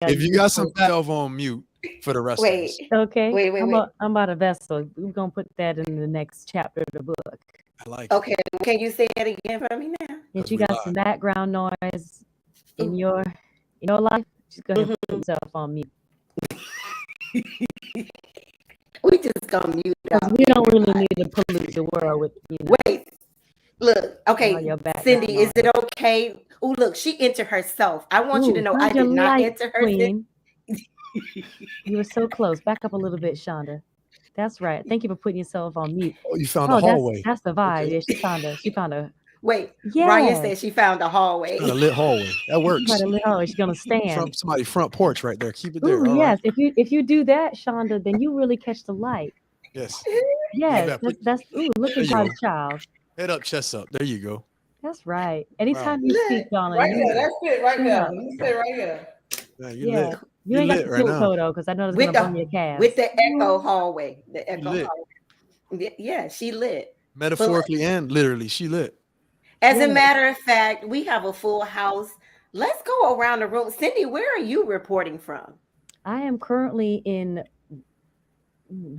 If you got some yourself on mute for the rest of Wait, us. Okay, wait. I'm about a vessel. We're gonna put that in the next chapter of the book. I like it Okay, can you say it again for me now? If because you we got some live. background noise in Ooh. your life, just go ahead and put Mhm. yourself on mute. We just gonna mute Because out we don't really everybody. need to pollute the world with, Wait, look. all Okay, your background Cindy, is it noise. okay? Oh, look, she entered herself. I want you to Ooh, know I how's your did not light, enter her. Queen? You were so close. Back up a little bit, Shonda. That's right. Thank you for putting yourself on mute. Oh, you found a Oh, hallway. that's the Okay. vibe. Yeah, she found a Wait, Ryan yes. said she found a She found hallway. a lit hallway. That She got works. a little. She's gonna stand. Front somebody front porch right there. Keep it Ooh, there. All right. yes. If you do that, Shonda, then you really catch the light. Yes. Yeah, Yes, that put that's ooh, there looking you God's go. child. Head up, chest up. There you go. That's right. Wow. Anytime you Look, speak, Donna, Right you there. That's it right shut there. up. You stay right here. Man, you Yeah, lit. you You ain't got lit the right tilt now. toe though, because I know it's with gonna burn the your with calves. the echo hallway. The She echo lit. hallway. Yeah, she lit. But Metaphorically and literally, she lit. as a Yeah, matter of fact, we have a full house. Let's go around the room. Cindy, where are you reporting from? I am currently in.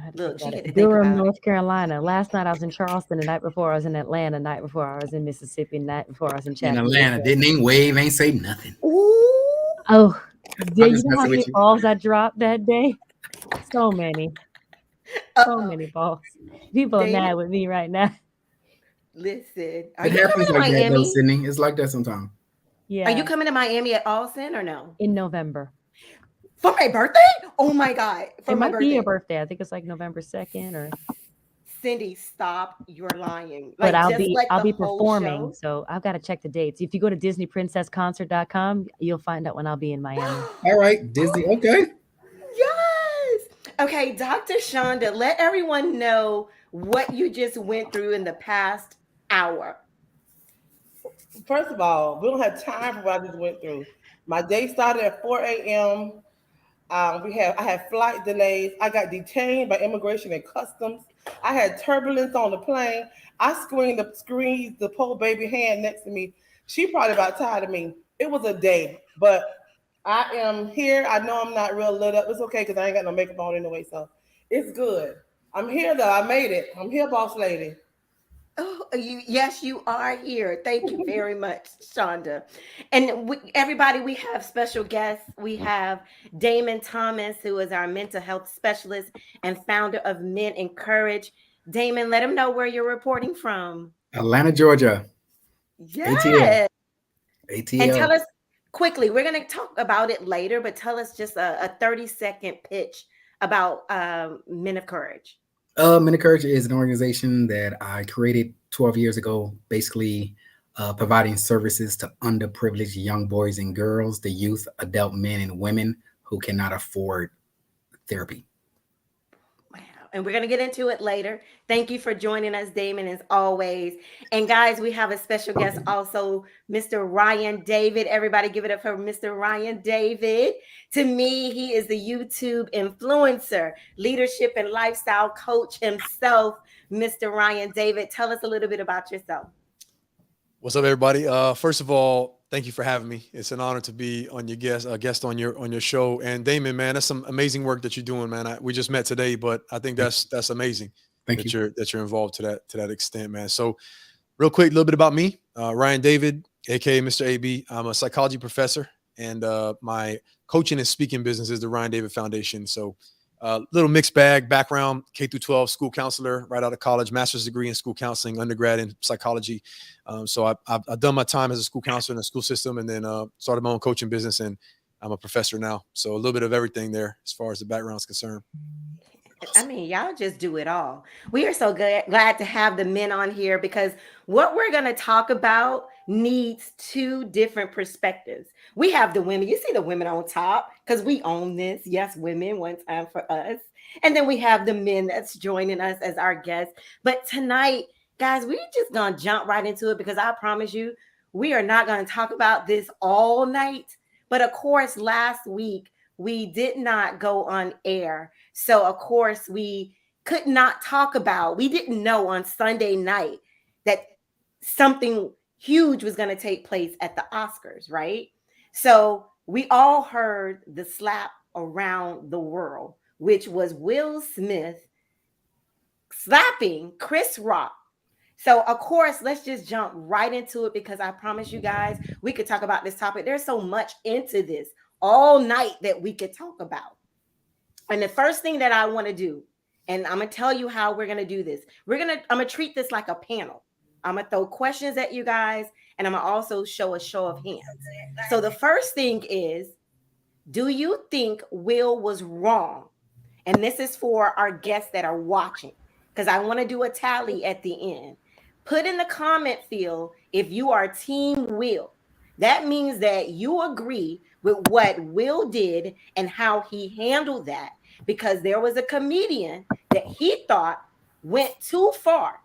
I had to think Look, she about had to it. think Durham, about it. North Carolina. Last night I was in Charleston. The night before I was in Atlanta. The night before I was in Mississippi. The night before I was in In Atlanta, Chattanooga. didn't ain't wave, ain't say nothing. Ooh. Oh, yeah, I'm you just know how messing many with you. balls I dropped that day? So many, so Uh-oh. many balls. People are Damon, mad with me right now. listen. Are It you coming happens to like that though, Miami? Sydney. It's like that sometimes. Are you Yeah, coming to Miami at all, Sin, or no? in November. For my birthday? Oh my God. For It my might be your birthday. birthday. I think it's like November 2nd or Cindy, stop. You're lying. but Like just like I'll the be whole performing, show. so I've got to check the dates. If you go to disneyprincessconcert.com, you'll find out when I'll be in Miami. All right, Disney. Okay. Yes. Okay, Dr. Shonda, let everyone know what you just went through in the past hour. First of all, we don't have time for what I just went through. My day started at 4 a.m. I had flight delays. I got detained by immigration and customs. I had turbulence on the plane. I squeezed the poor baby hand next to me. She probably about tired of me. It was a day, but I am here. I know I'm not real lit up. It's okay because I ain't got no makeup on anyway, so it's good. I'm here though. I made it. I'm here, boss lady. Oh, yes, you are here. Thank you very much, Shonda. And everybody, we have special guests. We have Damon Thomas, who is our mental health specialist and founder of Men Encourage. Damon, let him know where you're reporting from. Atlanta, Georgia. ATL. Yes. And ATL. tell us quickly, we're going to talk about it later, but tell us just a 30-second pitch about Men of Courage. Men Encourage is an organization that I created 12 years ago, basically providing services to underprivileged young boys and girls, the youth, adult men and women who cannot afford therapy. Wow. And we're going to get into it later. Thank you for joining us, Damon, as always. And guys, we have a special guest also, Mr. Ryan David. Everybody give it up for Mr. Ryan David. To me, he is the YouTube influencer, leadership and lifestyle coach himself, Mr. Ryan David. Tell us a little bit about yourself. What's up, everybody? First of all, thank you for having me. It's an honor to be on your guest on your show. And Damon, man, that's some amazing work that you're doing, man. We just met today, but I think that's amazing Thank that you. you're involved to that extent, man. So, real quick, a little bit about me. Ryan David, aka Mr. AB. I'm a psychology professor, and my coaching and speaking business is the Ryan David Foundation. So, little mixed background, K through 12 school counselor, right out of college, master's degree in school counseling, undergrad in psychology. So I've done my time as a school counselor in the school system, and then started my own coaching business, and I'm a professor now. So a little bit of everything there as far as the background is concerned. I mean, y'all just do it all. We are so glad to have the men on here because what we're going to talk about needs two different perspectives. We have the women. You see the women on top because we own this. Yes, women, one time for us. And then we have the men that's joining us as our guests. But tonight, guys, we're just going to jump right into it because I promise you, we are not going to talk about this all night. But of course, last week, we did not go on air. So, of course, we could not talk about, we didn't know on Sunday night that something huge was going to take place at the Oscars, right? So we all heard the slap around the world, which was Will Smith slapping Chris Rock. So, of course, let's just jump right into it because I promise you guys, we could talk about this topic. There's so much into this all night that we could talk about. And the first thing that I want to do, and I'm going to tell you how we're going to do this. I'm going to treat this like a panel. I'm going to throw questions at you guys, and I'm going to also show a show of hands. So the first thing is, do you think Will was wrong? And this is for our guests that are watching, because I want to do a tally at the end. Put in the comment field if you are Team Will. That means that you agree with what Will did and how he handled that, because there was a comedian that he thought went too far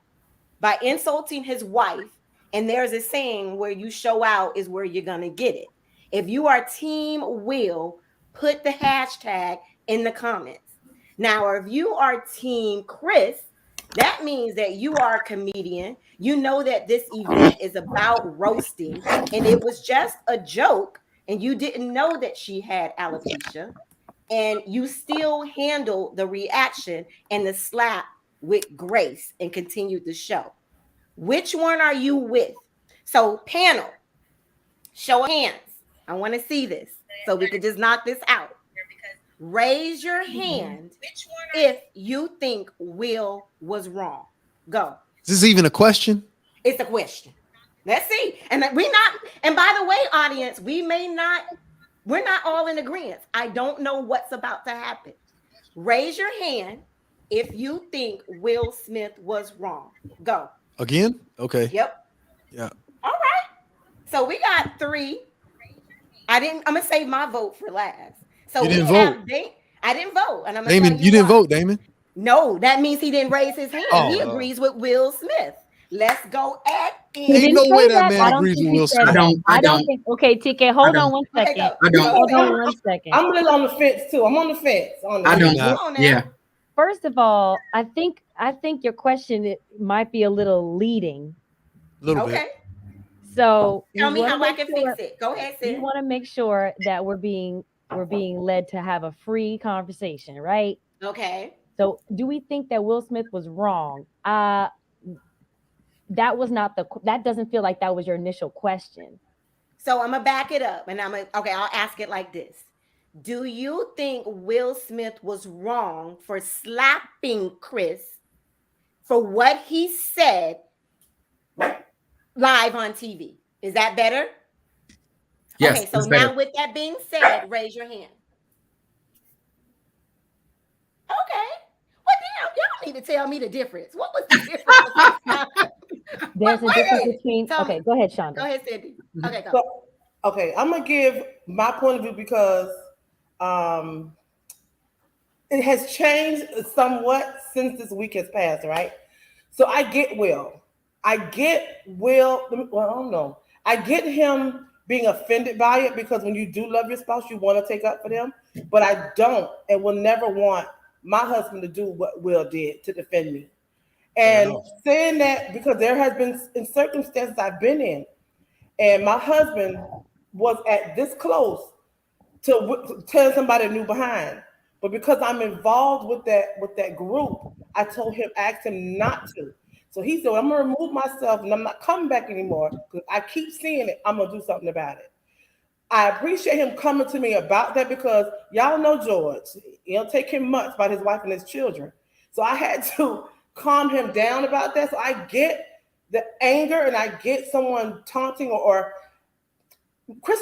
by insulting his wife. And there's a saying, where you show out is where you're going to get it. If you are Team Will, put the hashtag in the comments. Now, if you are Team Chris, that means that you are a comedian. You know that this event is about roasting, and it was just a joke, and you didn't know that she had alopecia, and you still handled the reaction and the slap with grace and continued the show. Which one are you with? So, panel, show of hands. I want to see this so we could just knock this out. Raise your hand if you think Will was wrong. Go. Is this even a question? It's a question. Let's see. And by the way, audience, we're not all in agreement. I don't know what's about to happen. Raise your hand if you think Will Smith was wrong. Go. Again? Okay. Yep. Yeah. All right. So we got 3. I'm gonna save my vote for last. So you didn't vote. I didn't vote. And I'm gonna Damon, tell you didn't why. vote, Damon. No, that means he didn't raise his hand. He agrees with Will Smith. Let's go at it. Ain't no way that man agrees with Will Smith. I don't. think. Okay, TK, hold on one second. I don't. Hold on one second. I'm a little on the fence too. I'm on the fence. I don't. Yeah. First of all, I think your question might be a little leading. A little bit. Okay. So Tell me how I can fix it. Go ahead, We Sid. want to make sure that we're being led to have a free conversation, right? Okay. So, do we think that Will Smith was wrong? That doesn't feel like that was your initial question. So I'm gonna back it up, and I'll ask it like this. Do you think Will Smith was wrong for slapping Chris for what he said live on TV? Is that better? Yes. Okay, so now with that being said, raise your hand. Okay. Well, damn, y'all need to tell me the difference. What was the difference? There's a difference between. Tell Okay, me. go ahead, Shonda. Go ahead, Cindy. Okay, go. So, okay, I'm gonna give my point of view because it has changed somewhat since this week has passed, right? So I get Will. I don't know. I get him being offended by it because when you do love your spouse, you want to take up for them. But I don't and will never want my husband to do what Will did to defend me. And saying that because there has been in circumstances I've been in, and my husband was at this close to tell somebody new behind. But because I'm involved with that group, I asked him not to. So he said, well, I'm gonna remove myself and I'm not coming back anymore because I keep seeing it. I'm gonna do something about it. I appreciate him coming to me about that because y'all know George. It'll take him months about his wife and his children. So I had to calm him down about that. So I get the anger and I get someone taunting or Chris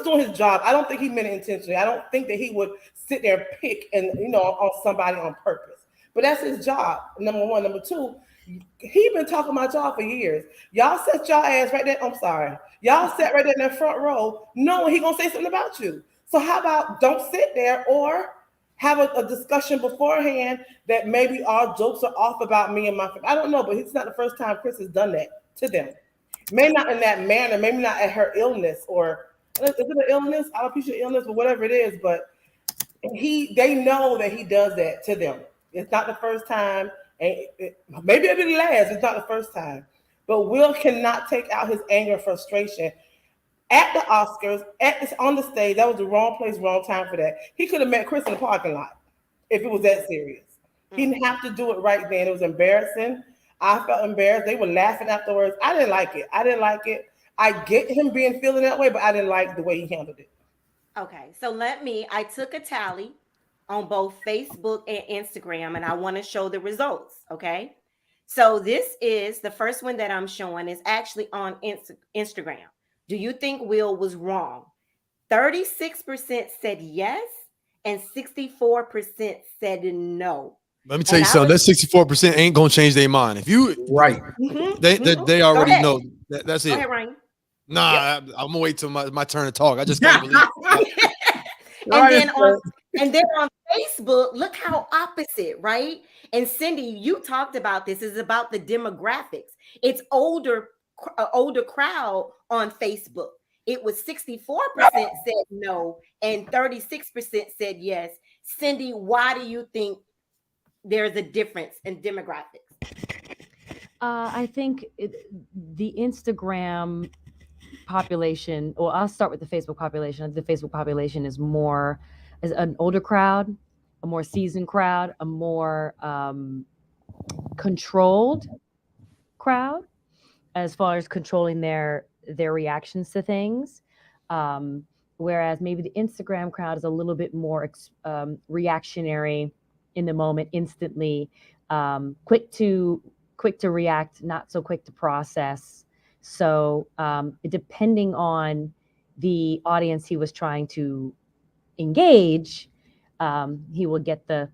doing his job. I don't think he meant it intentionally. I don't think that he would sit there and pick on somebody on purpose. But that's his job. Number one. Number two, he been talking about y'all for years. Y'all set y'all ass right there. I'm sorry. Y'all sat right there in that front row knowing he gonna say something about you. So how about don't sit there or have a discussion beforehand that maybe our jokes are off about me and my family. I don't know, but it's not the first time Chris has done that to them. Maybe not in that manner, maybe not at her illness or is it an illness? Alopecia illness or whatever it is, but they know that he does that to them. It's not the first time, and maybe it'll be the last. It's not the first time. But Will cannot take out his anger and frustration at the Oscars, on the stage. That was the wrong place, wrong time for that. He could have met Chris in the parking lot if it was that serious. He didn't have to do it right then. It was embarrassing. I felt embarrassed. They were laughing afterwards. I didn't like it. I get him feeling that way, but I didn't like the way he handled it. Okay, so I took a tally on both Facebook and Instagram, and I want to show the results. Okay, so this is the first one that I'm showing is actually on Instagram. Do you think Will was wrong? 36% said yes, and 64% said no. Let me tell you something. That 64% ain't gonna change their mind. If you they already know that's it. Go ahead, Ryan. Nah, I'm gonna wait till my turn to talk. I just can't believe it. and then on Facebook, look how opposite, right? And Cindy, you talked about this. Is about the demographics. It's older crowd on Facebook. It was 64% said no, and 36% said yes. Cindy, why do you think there's a difference in demographics? I think the Instagram population, or I'll start with the Facebook population. The Facebook population is an older crowd, a more seasoned crowd, a more controlled crowd as far as controlling their reactions to things. Whereas maybe the Instagram crowd is a little bit more reactionary in the moment, instantly, quick to react, not so quick to process. So depending on the audience he was trying to engage, he'll get the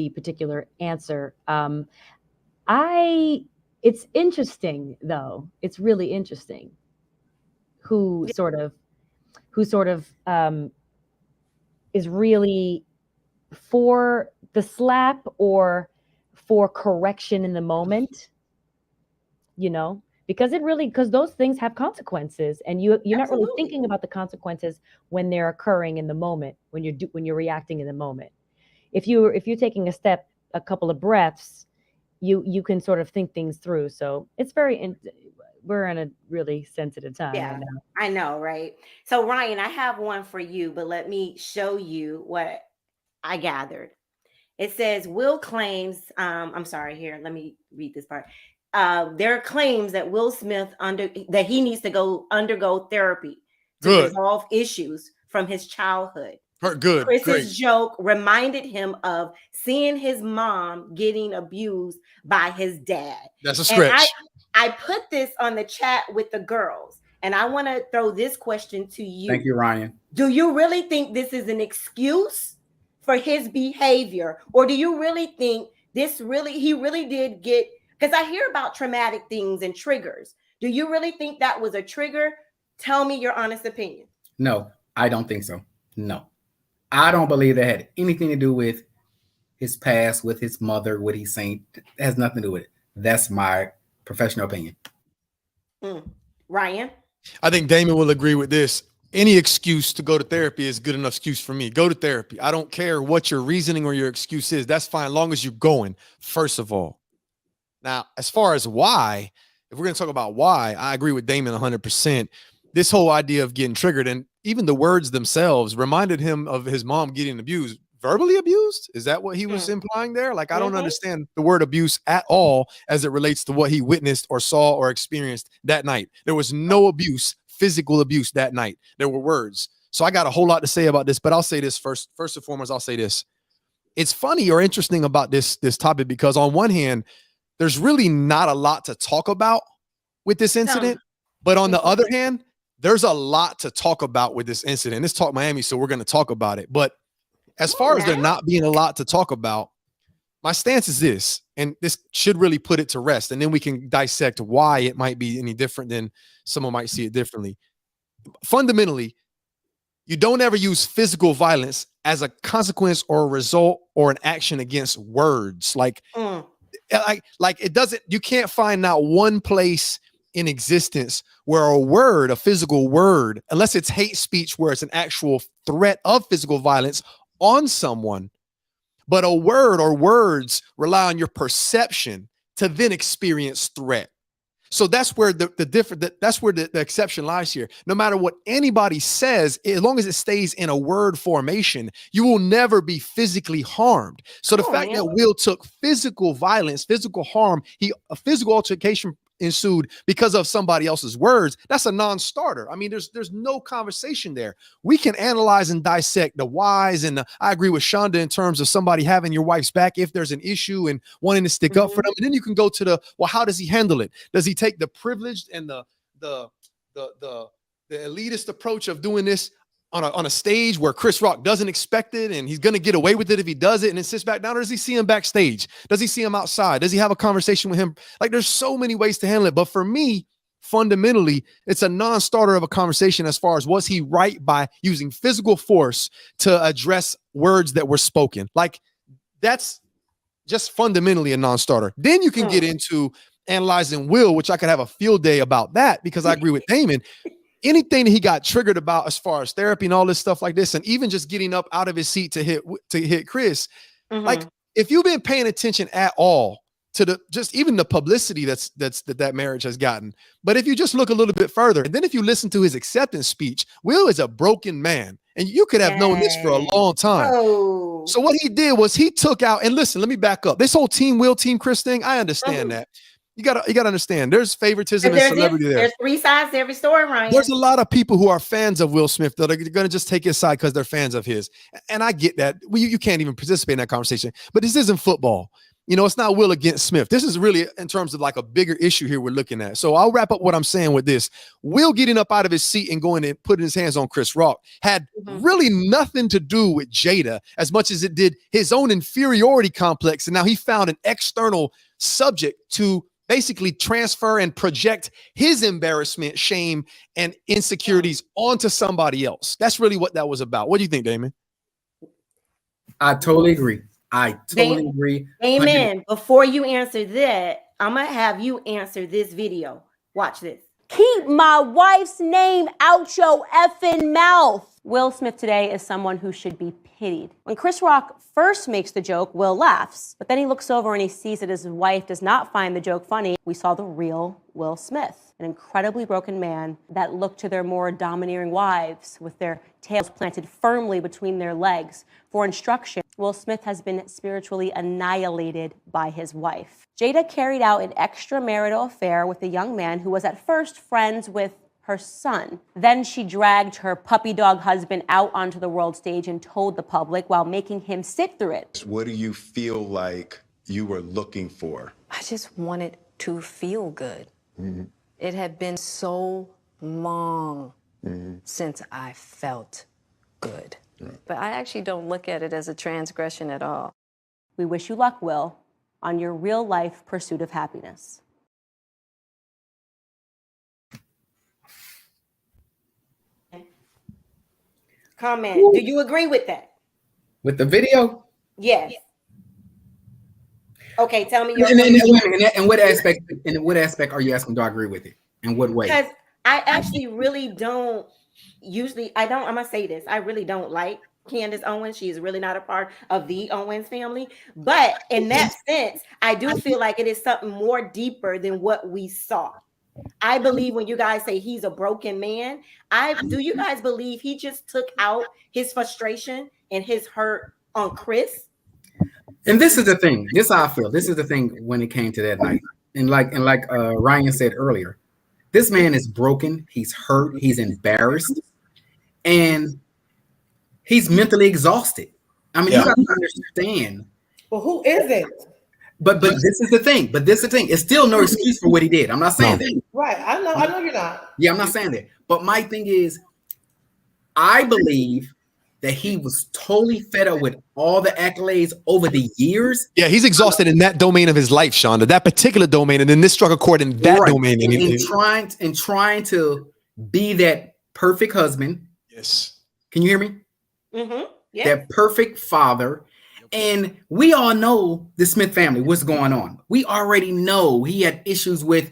particular answer. It's interesting though. It's really interesting who sort of is really for the slap or for correction in the moment, because those things have consequences, and you're not really thinking about the consequences when they're occurring in the moment, when you're reacting in the moment. If you're taking a couple of breaths, you can sort of think things through. So it's we're in a really sensitive time right now. I know, right? So Ryan, I have one for you, but let me show you what I gathered. It says Will claims, I'm sorry, here, let me read this part. There are claims that Will Smith that he needs to undergo therapy to resolve issues from his childhood. Good. Chris's joke reminded him of seeing his mom getting abused by his dad. That's a stretch. And I put this on the chat with the girls, and I want to throw this question to you. Thank you, Ryan. Do you really think this is an excuse for his behavior, or do you really think he really did get? Because I hear about traumatic things and triggers. Do you really think that was a trigger? Tell me your honest opinion. No, I don't think so. No. I don't believe that had anything to do with his past, with his mother, what he's saying. It has nothing to do with it. That's my professional opinion. Ryan? I think Damon will agree with this. Any excuse to go to therapy is good enough excuse for me. Go to therapy. I don't care what your reasoning or your excuse is. That's fine, as long as you're going, first of all. Now, as far as why, if we're going to talk about why, I agree with Damon 100%. This whole idea of getting triggered, and even the words themselves reminded him of his mom getting abused. Verbally abused? Is that what he was implying there? Like, I don't understand the word abuse at all as it relates to what he witnessed or saw or experienced that night. There was no abuse, physical abuse that night. There were words. So I got a whole lot to say about this, but I'll say this first. First and foremost, I'll say this. It's funny or interesting about this topic because on one hand, there's really not a lot to talk about with this incident. But on the other hand, there's a lot to talk about with this incident. It's Talk Miami, so we're going to talk about it. But as far as there not being a lot to talk about, my stance is this, and this should really put it to rest, and then we can dissect why it might be any different than someone might see it differently. Fundamentally, you don't ever use physical violence as a consequence or a result or an action against words. Like it doesn't, you can't find not one place in existence where a physical word, unless it's hate speech, where it's an actual threat of physical violence on someone, but a word or words rely on your perception to then experience threat. So that's where that's where the exception lies here. No matter what anybody says, as long as it stays in a word formation, you will never be physically harmed. So the fact that Will took physical violence, physical harm, a physical altercation ensued because of somebody else's words, that's a non-starter. I mean, there's no conversation there. We can analyze and dissect the whys, and I agree with Shonda in terms of somebody having your wife's back if there's an issue and wanting to stick up for them. And then you can go to how does he handle it? Does he take the privileged and the elitist approach of doing this on a stage where Chris Rock doesn't expect it and he's going to get away with it if he does it, and then sits back down? Or does he see him backstage? Does he see him outside? Does he have a conversation with him? Like, there's so many ways to handle it. But for me, fundamentally, it's a non-starter of a conversation as far as was he right by using physical force to address words that were spoken. Like, that's just fundamentally a non-starter. Then you can get into analyzing Will, which I could have a field day about that, because I agree with Damon. Anything that he got triggered about as far as therapy and all this stuff like this, and even just getting up out of his seat to hit Chris, like, if you've been paying attention at all to even the publicity that marriage has gotten, but if you just look a little bit further, and then if you listen to his acceptance speech, Will is a broken man, and you could have known this for a long time. So what he did was he took out, and listen, let me back up. This whole Team Will, Team Chris thing, I understand that. You gotta understand. There's favoritism and celebrity there. There's three sides to every story, Ryan. There's a lot of people who are fans of Will Smith that are going to just take his side because they're fans of his, and I get that. You can't even participate in that conversation. But this isn't football. You know, it's not Will against Smith. This is really in terms of like a bigger issue here we're looking at. So I'll wrap up what I'm saying with this. Will getting up out of his seat and going and putting his hands on Chris Rock had really nothing to do with Jada as much as it did his own inferiority complex. And now he found an external subject to basically transfer and project his embarrassment, shame, and insecurities onto somebody else. That's really what that was about. What do you think, Damon? I totally agree. I totally agree. Amen. Before you answer that, I'm going to have you answer this video. Watch this. Keep my wife's name out your effing mouth. Will Smith today is someone who should be pitied. When Chris Rock first makes the joke, Will laughs, but then he looks over and he sees that his wife does not find the joke funny. We saw the real Will Smith, an incredibly broken man that looked to their more domineering wives with their tails planted firmly between their legs for instruction. Will Smith has been spiritually annihilated by his wife. Jada carried out an extramarital affair with a young man who was at first friends with her son. Then she dragged her puppy dog husband out onto the world stage and told the public while making him sit through it. What do you feel like you were looking for? I just wanted to feel good. It had been so long since I felt good. But I actually don't look at it as a transgression at all. We wish you luck, Will, on your real life pursuit of happiness. Comment. Do you agree with that? With the video? Yes. Okay, tell me your In what aspect are you asking, do I agree with it? In what way? Because I actually really don't I'm gonna say this. I really don't like Candace Owens. She is really not a part of the Owens family. But in that sense, I do feel like it is something more deeper than what we saw. I believe when you guys say he's a broken man, do you guys believe he just took out his frustration and his hurt on Chris? And this is the thing. This is how I feel. This is the thing when it came to that night. And like Ryan said earlier, this man is broken. He's hurt. He's embarrassed, and he's mentally exhausted. I mean, you got to understand. Well, who isn't? But this is the thing. It's still no excuse for what he did. I'm not saying that. Right. I know you're not. Yeah, I'm not saying that. But my thing is, I believe that he was totally fed up with all the accolades over the years. Yeah, he's exhausted in that domain of his life, Shonda, that particular domain, and then this struck a chord in that domain. And trying to be that perfect husband. Yes. Can you hear me? Mm-hmm. Yes. That perfect father. And we all know the Smith family, what's going on. We already know he had issues with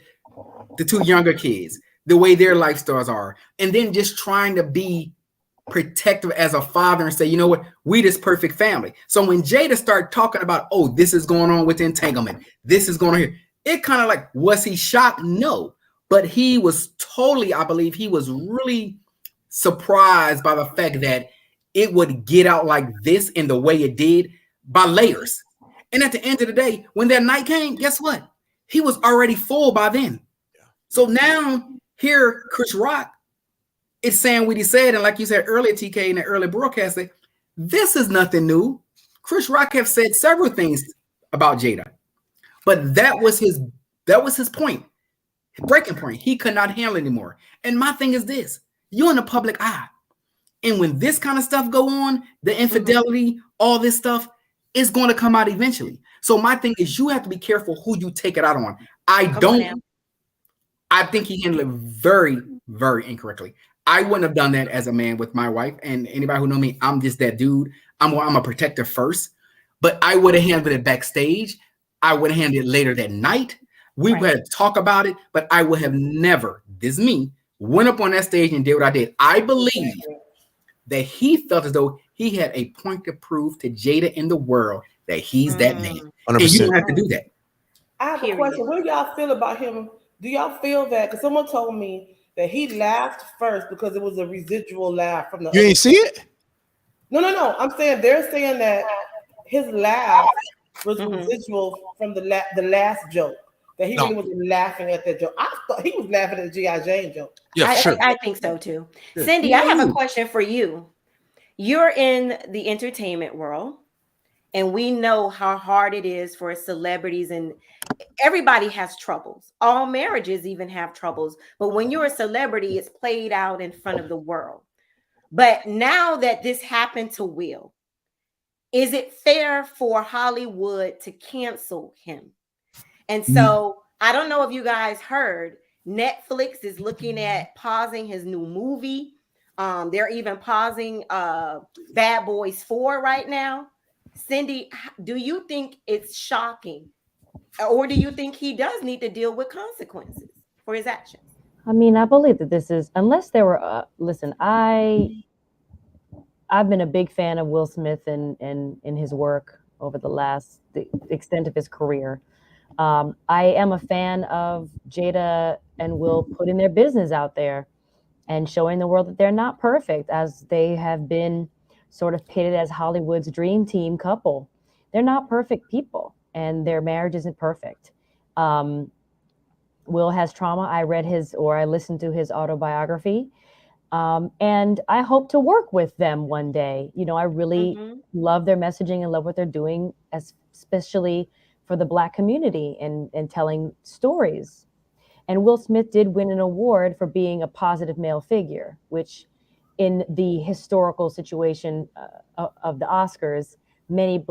the two younger kids, the way their lifestyles are, and then just trying to be protective as a father and say, you know what, we this perfect family. So when Jada started talking about, oh, this is going on with entanglement, this is going on here, it kind of like, was he shocked? No, but he was totally, I believe he was really surprised by the fact that it would get out like this in the way it did by layers. And at the end of the day, when that night came, guess what? He was already full by then. So now here, Chris Rock is saying what he said. And like you said earlier, TK, in the early broadcast, this is nothing new. Chris Rock have said several things about Jada, but that was his point, breaking point. He could not handle it anymore. And my thing is this: you're in the public eye, and when this kind of stuff go on, the infidelity, all this stuff is going to come out eventually. So my thing is, you have to be careful who you take it out on. I think he handled it very, very incorrectly. I wouldn't have done that as a man with my wife. And anybody who know me, I'm just that dude. I'm a protector first, but I would have handled it backstage. I would have handled it later that night. We would have talk about it, but I would have never, this is me, went up on that stage and did what I did. I believe that he felt as though he had a point to prove to Jada in the world that he's that man. 100%. And you don't have to do that. I have a question. What do y'all feel about him? Do y'all feel that? Because someone told me that he laughed first because it was a residual laugh from the. You ain't see it? No. I'm saying they're saying that his laugh was residual from the last joke. That he really wasn't laughing at that joke. I thought he was laughing at the G.I. Jane joke. Yeah, sure. I think so too. Yeah. Cindy, I have a question for you. You're in the entertainment world, and we know how hard it is for celebrities, and everybody has troubles. All marriages even have troubles. But when you're a celebrity, it's played out in front of the world. But now that this happened to Will, is it fair for Hollywood to cancel him? And so I don't know if you guys heard, Netflix is looking at pausing his new movie. They're even pausing Bad Boys 4 right now. Cindy, do you think it's shocking? Or do you think he does need to deal with consequences for his actions? I mean, I believe that this is, unless there were, listen, I've been a big fan of Will Smith and his work over the extent of his career. I am a fan of Jada and Will putting their business out there and showing the world that they're not perfect, as they have been sort of pitted as Hollywood's dream team couple. They're not perfect people, and their marriage isn't perfect. Will has trauma. I listened to his autobiography, and I hope to work with them one day. You know, I really love their messaging and love what they're doing, especially for the Black community and telling stories. And Will Smith did win an award for being a positive male figure, which in the historical situation of the Oscars, many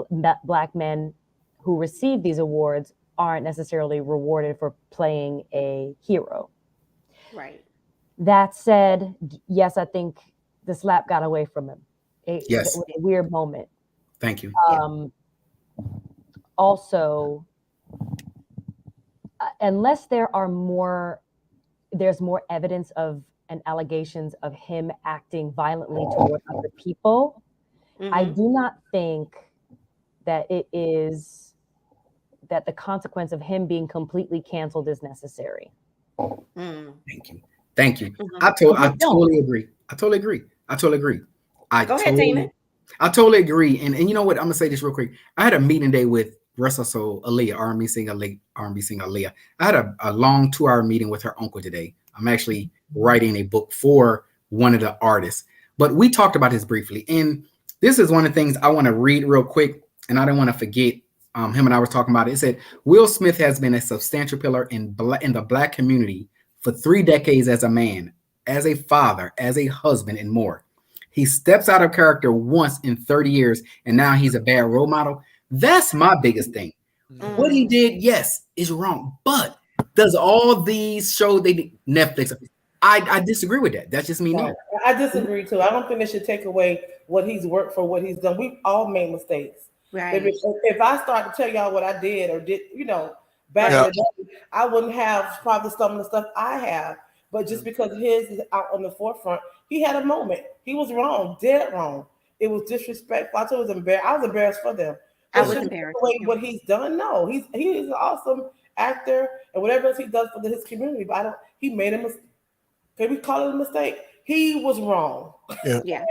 Black men who receive these awards aren't necessarily rewarded for playing a hero. Right. That said, yes, I think the slap got away from him. Yes. It was a weird moment. Thank you. Also, unless there's more evidence of and allegations of him acting violently toward other people, I do not think that that the consequence of him being completely canceled is necessary. Thank you. I totally agree. Go ahead, Damon. I totally agree. And you know what? I'm gonna say this real quick. I had a meeting day with Russell Aaliyah, R&B singer Aaliyah. I had a long 2-hour meeting with her uncle today. I'm actually writing a book for one of the artists, but we talked about this briefly. And this is one of the things I want to read real quick, and I don't want to forget. Him and I was talking about it. It said, Will Smith has been a substantial pillar in the Black community for 3 decades as a man, as a father, as a husband, and more. He steps out of character once in 30 years, and now he's a bad role model. That's my biggest thing. What he did, yes, is wrong. But does all these shows Netflix? I disagree with that. That's just me. No, I disagree too. I don't think they should take away what he's worked for, what he's done. We've all made mistakes. Right. If I start to tell y'all what I did or did, back in the day, I wouldn't have probably some of the stuff I have. But just because his is out on the forefront, he had a moment. He was wrong, dead wrong. It was disrespectful. I was embarrassed for them. I was embarrassed. What he's done, no, he is an awesome actor, and whatever else he does for his community. But he made a mistake. Can we call it a mistake? He was wrong. Yeah.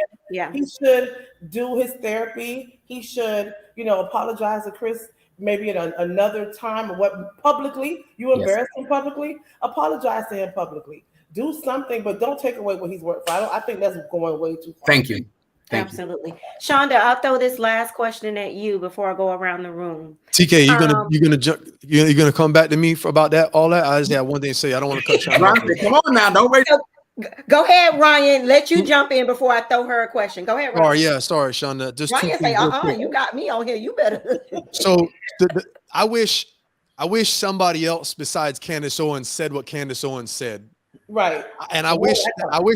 He should do his therapy. He should, apologize to Chris maybe at another time, or what publicly. You embarrassed him publicly. Apologize to him publicly. Do something, but don't take away what he's worth for. I think that's going way too far. Thank you. Absolutely. Shonda, I'll throw this last question at you before I go around the room. TK, you're gonna come back to me about that, all that. I just have one thing to say. I don't want to cut Shonda off. Come on now, don't wait. Go ahead, Ryan. Let you jump in before I throw her a question. Go ahead, Ryan. Sorry, Shonda. Just Ryan say, you got me on here. You better. So I wish somebody else besides Candace Owens said what Candace Owens said. Right. And I wish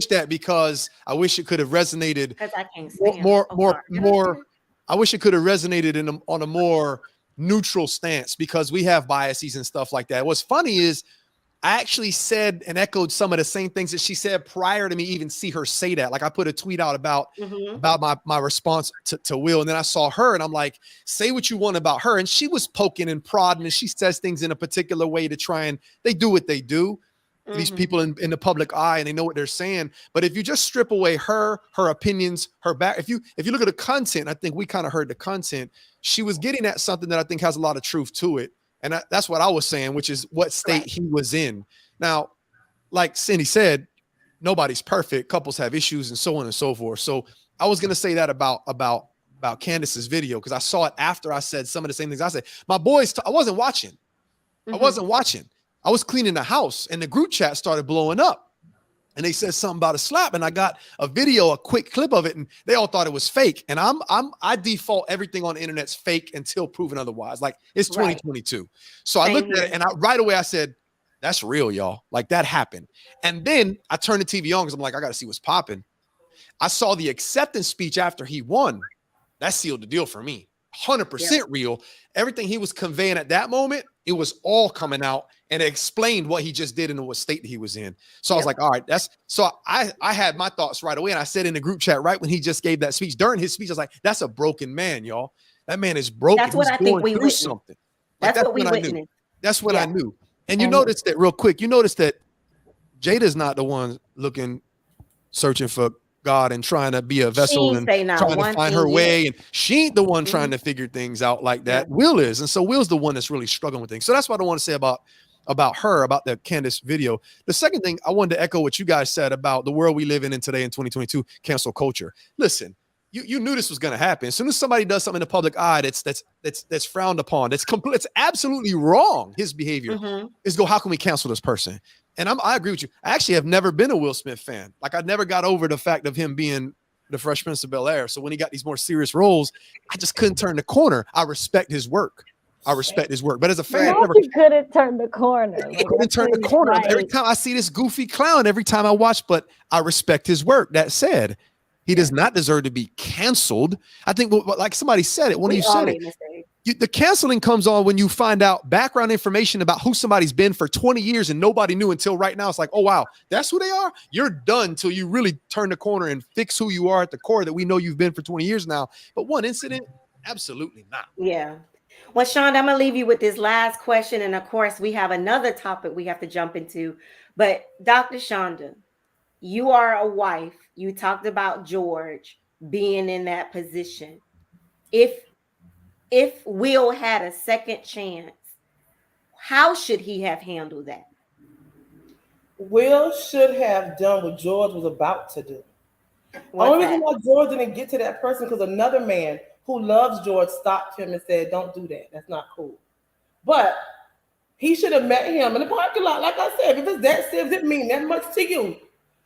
that because I wish it could have resonated Because I can't stand more. I wish it could have resonated on a more neutral stance, because we have biases and stuff like that. What's funny is I actually said and echoed some of the same things that she said prior to me even see her say that. Like, I put a tweet out about my response to Will, and then I saw her and I'm like, say what you want about her. And she was poking and prodding, and she says things in a particular way to try, and they do what they do. These people in the public eye, and they know what they're saying. But if you just strip away her opinions, her back, if you look at the content, I think we kind of heard the content. She was getting at something that I think has a lot of truth to it. And that's what I was saying, which is what state he was in. Now, like Cindy said, nobody's perfect. Couples have issues and so on and so forth. So I was going to say that about Candace's video, because I saw it after I said some of the same things I said. My boys, I wasn't watching. I was cleaning the house, and the group chat started blowing up, and they said something about a slap, and I got a video, a quick clip of it, and they all thought it was fake. And I default everything on the internet's fake until proven otherwise. Like, it's 2022. So I looked at it, and right away I said, that's real, y'all. Like, that happened. And then I turned the TV on because I'm like, I got to see what's popping. I saw the acceptance speech after he won. That sealed the deal for me. 100% real. Everything he was conveying at that moment, it was all coming out, and it explained what he just did and what state he was in. So I was like, all right, I had my thoughts right away. And I said in the group chat, right when he just gave that speech, during his speech, I was like, that's a broken man, y'all. That man is broken. That's what I think we witnessed. Something. That's what we witnessed. That's what I knew. And you noticed that real quick. You noticed that Jada's not the one searching for God and trying to be a vessel and trying to find her way. And she ain't the one trying to figure things out like that. Will is. And so Will's the one that's really struggling with things. So that's what I want to say about her, about the Candace video. The second thing, I wanted to echo what you guys said about the world we live in today in 2022, cancel culture. Listen, you knew this was going to happen. As soon as somebody does something in the public eye that's frowned upon, it's absolutely wrong. His behavior is how can we cancel this person? And I agree with you. I actually have never been a Will Smith fan. Like, I never got over the fact of him being the Fresh Prince of Bel-Air. So when he got these more serious roles, I just couldn't turn the corner. I respect his work. But as a fan, you couldn't turn the corner. I couldn't turn the corner. Right. Every time I see this goofy clown, every time I watch, but I respect his work. That said, he does not deserve to be canceled. I think, like somebody said it, one of you said it. The canceling comes on when you find out background information about who somebody's been for 20 years and nobody knew until right now. It's like, oh, wow, that's who they are. You're done until you really turn the corner and fix who you are at the core that we know you've been for 20 years now. But one incident, absolutely not. Yeah. Well, Shonda, I'm going to leave you with this last question. And of course, we have another topic we have to jump into. But Dr. Shonda, you are a wife. You talked about George being in that position. If Will had a second chance, how should he have handled that? Will should have done what George was about to do. Only reason why George didn't get to that person because another man who loves George stopped him and said, don't do that. That's not cool. But he should have met him in the parking lot. Like I said, if it's that serious, it mean that much to you.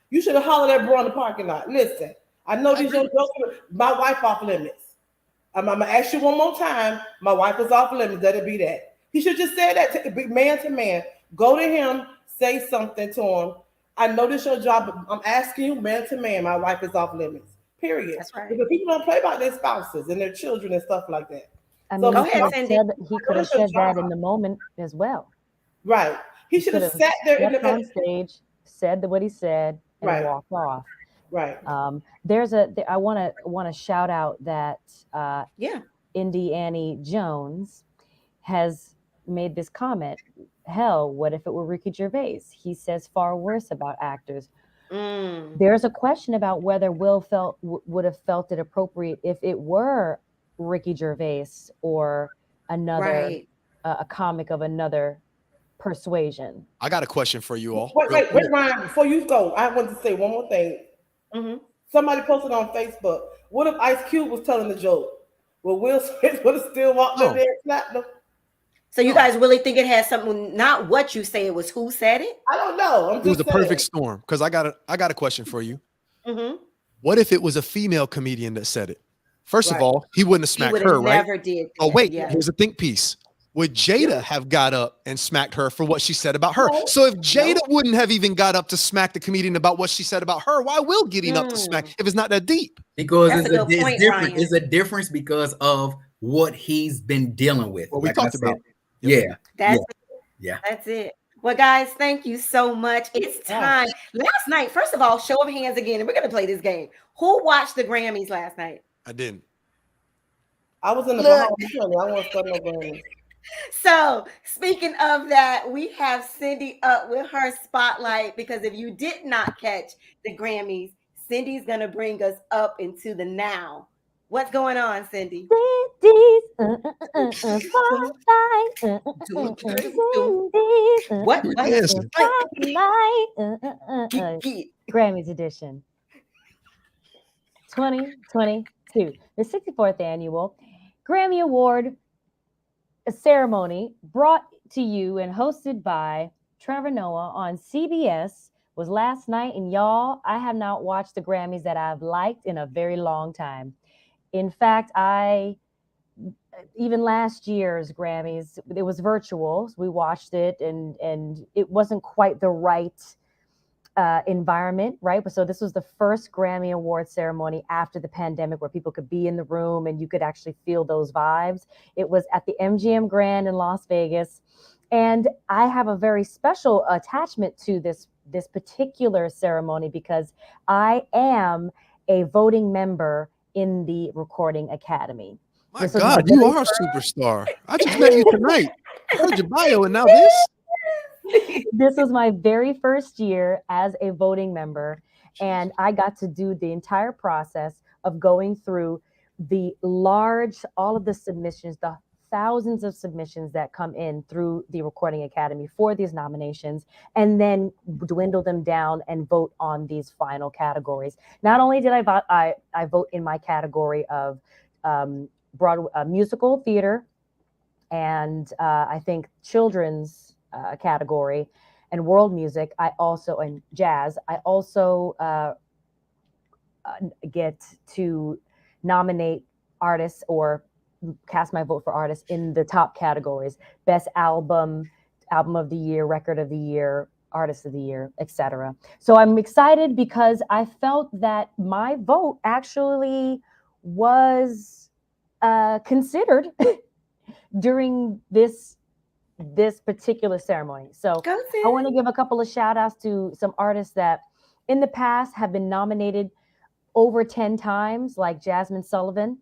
You should have hollered at bro in the parking lot. Listen, I know these young jokes, my wife off limits. I'm going to ask you one more time. My wife is off limits. Let it be that. He should just say that man to man. Go to him, say something to him. I know this is your job, but I'm asking you man to man. My wife is off limits. Period. That's right. Because people don't play about their spouses and their children and stuff like that. I mean, go ahead, Cindy. He could have said that in the moment as well. Right. He should have sat there in the on stage, said what he said, and walked off. Right. I want to shout out that Indy Annie Jones has made this comment. Hell, what if it were Ricky Gervais? He says far worse about actors. There's a question about whether Will would have felt it appropriate if it were Ricky Gervais or another a comic of another persuasion. I got a question for you all. Wait, Ryan, before you go, I want to say one more thing. Somebody posted on Facebook, what if Ice Cube was telling the joke? Well, Will Smith would have still walked in there and slapped him. So you guys really think it has something, not what you say, it was who said it? I don't know. It was the perfect storm, because I got a question for you. What if it was a female comedian that said it? First of all, he wouldn't have smacked her, right? Never did. Oh, wait, here's a think piece. Would Jada have got up and smacked her for what she said about her? So if Jada wouldn't have even got up to smack the comedian about what she said about her, why Will getting up to smack if it's not that deep? Because it's different. It's a difference because of what he's been dealing with. What we talked about. That's it. Well, guys, thank you so much. It's time. Last night, first of all, show of hands again, and we're going to play this game. Who watched the Grammys last night? I didn't. I was in the Bahamas. I want to start no Grammys. So, speaking of that, we have Cindy up with her spotlight, because if you did not catch the Grammys, Cindy's going to bring us up into the now. What's going on, Cindy? Cindy's spotlight. What? Grammys edition 2022, the 64th annual Grammy Award ceremony, brought to you and hosted by Trevor Noah on CBS, was last night. And y'all, I have not watched the Grammys that I've liked in a very long time. In fact, even last year's Grammys, it was virtual. So we watched it, and it wasn't quite the right environment, right? So this was the first Grammy Award ceremony after the pandemic where people could be in the room and you could actually feel those vibes. It was at the MGM Grand in Las Vegas. And I have a very special attachment to this particular ceremony because I am a voting member in the Recording Academy. My God, you are a superstar. I just met you tonight. I heard your bio and now this. This was my very first year as a voting member, and I got to do the entire process of going through all of the submissions, the thousands of submissions that come in through the Recording Academy for these nominations, and then dwindle them down and vote on these final categories. Not only did I vote in my category of Broadway, musical theater, and I think children's category, and world music, and jazz. I also get to nominate artists or cast my vote for artists in the top categories: best album of the year, record of the year, artist of the year, etc. So I'm excited because I felt that my vote actually was considered during this particular ceremony. So I want to give a couple of shout outs to some artists that in the past have been nominated over 10 times, like Jasmine Sullivan,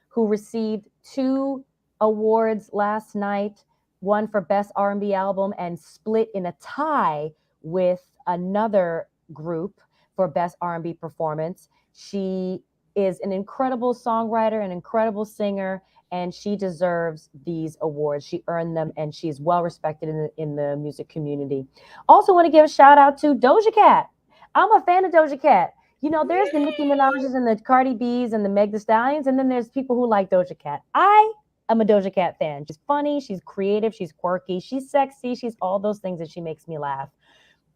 who received 2 awards last night, one for Best R&B Album and split in a tie with another group for Best R&B Performance. She is an incredible songwriter, an incredible singer, and she deserves these awards. She earned them, and she's well respected in the music community. Also want to give a shout out to Doja Cat. I'm a fan of Doja Cat. You know, there's the Nicki Minaj's and the Cardi B's and the Meg Thee Stallions, and then there's people who like Doja Cat. I am a Doja Cat fan. She's funny, she's creative, she's quirky, she's sexy, she's all those things, and she makes me laugh.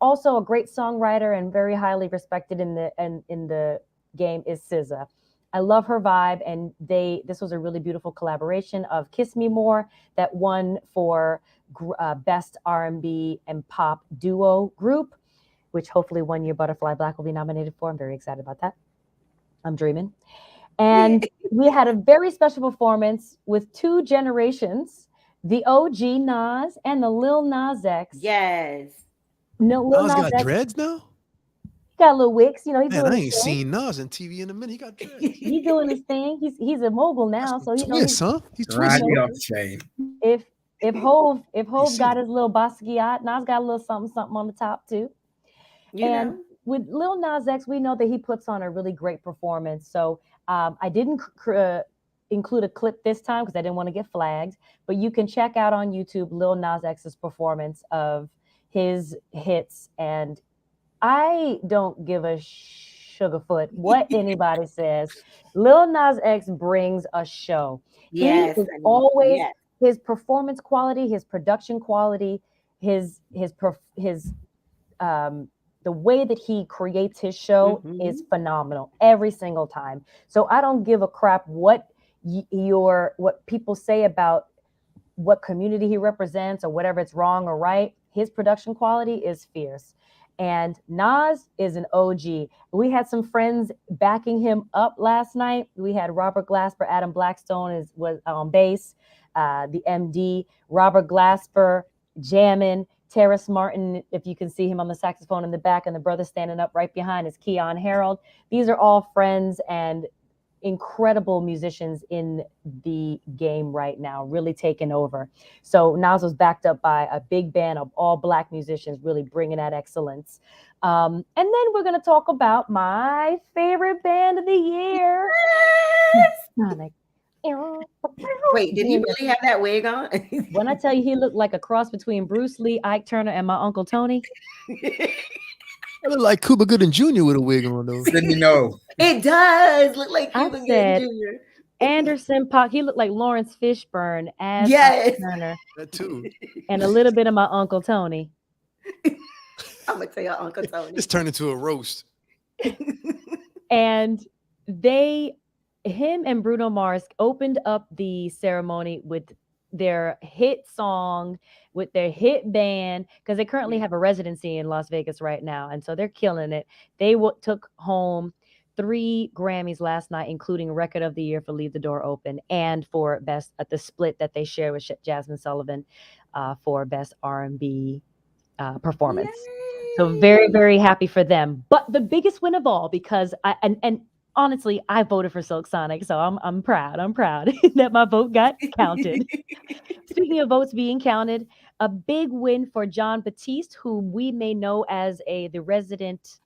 Also a great songwriter and very highly respected in the game is SZA. I love her vibe, and this was a really beautiful collaboration of Kiss Me More that won for Best R&B and Pop Duo Group, which hopefully one year Butterfly Black will be nominated for. I'm very excited about that. I'm dreaming. And we had a very special performance with 2 generations, the OG Nas and the Lil Nas X. Yes. No, Lil Nas got X dreads now? Got little wicks, you know. Man, I ain't seen Nas on TV in a minute. He got dreads. He's doing his thing. He's a mogul now, so twist, huh? He's riding off the chain. If if Hove see got it. his little Basquiat, Nas got a little something on the top too. You And know, with Lil Nas X, we know that he puts on a really great performance. So I didn't include a clip this time because I didn't want to get flagged, but you can check out on YouTube Lil Nas X's performance of his hits. And I don't give a sugarfoot what anybody says. Lil Nas X brings a show. He yes, is honey. always Yes. his performance quality, his production quality, his the way that he creates his show is phenomenal every single time. So I don't give a crap what what people say about what community he represents or whatever it's wrong or right. His production quality is fierce. And Nas is an OG. We had some friends backing him up last night. We had Robert Glasper, Adam Blackstone was on bass, the MD, Robert Glasper, jamming, Terrace Martin, if you can see him on the saxophone in the back, and the brother standing up right behind is Keon Harold. These are all friends and incredible musicians in the game right now, really taking over. So Nas was backed up by a big band of all Black musicians, really bringing that excellence. And then we're going to talk about my favorite band of the year, Sonic. Wait, did he really have that wig on? When I tell you he looked like a cross between Bruce Lee, Ike Turner, and my Uncle Tony. I look like Cuba Gooding Jr. with a wig on, though. Sydney, no. It does look like I Cuba Gooding said Jr. Anderson Paak. He looked like Lawrence Fishburne as Yes. Ike Turner, That too. and a little bit of my Uncle Tony. I'm gonna tell your Uncle Tony. It's turned into a roast. And him and Bruno Mars opened up the ceremony with their hit song, with their hit band, because they currently have a residency in Las Vegas right now. And so they're killing it. They took home 3 Grammys last night, including Record of the Year for Leave the Door Open and for Best at the split that they share with Jasmine Sullivan for Best R&B performance. Yay. So very, very happy for them. But the biggest win of all, because and honestly, I voted for Silk Sonic, so I'm proud. I'm proud that my vote got counted. Speaking of votes being counted, a big win for John Batiste, who we may know as the resident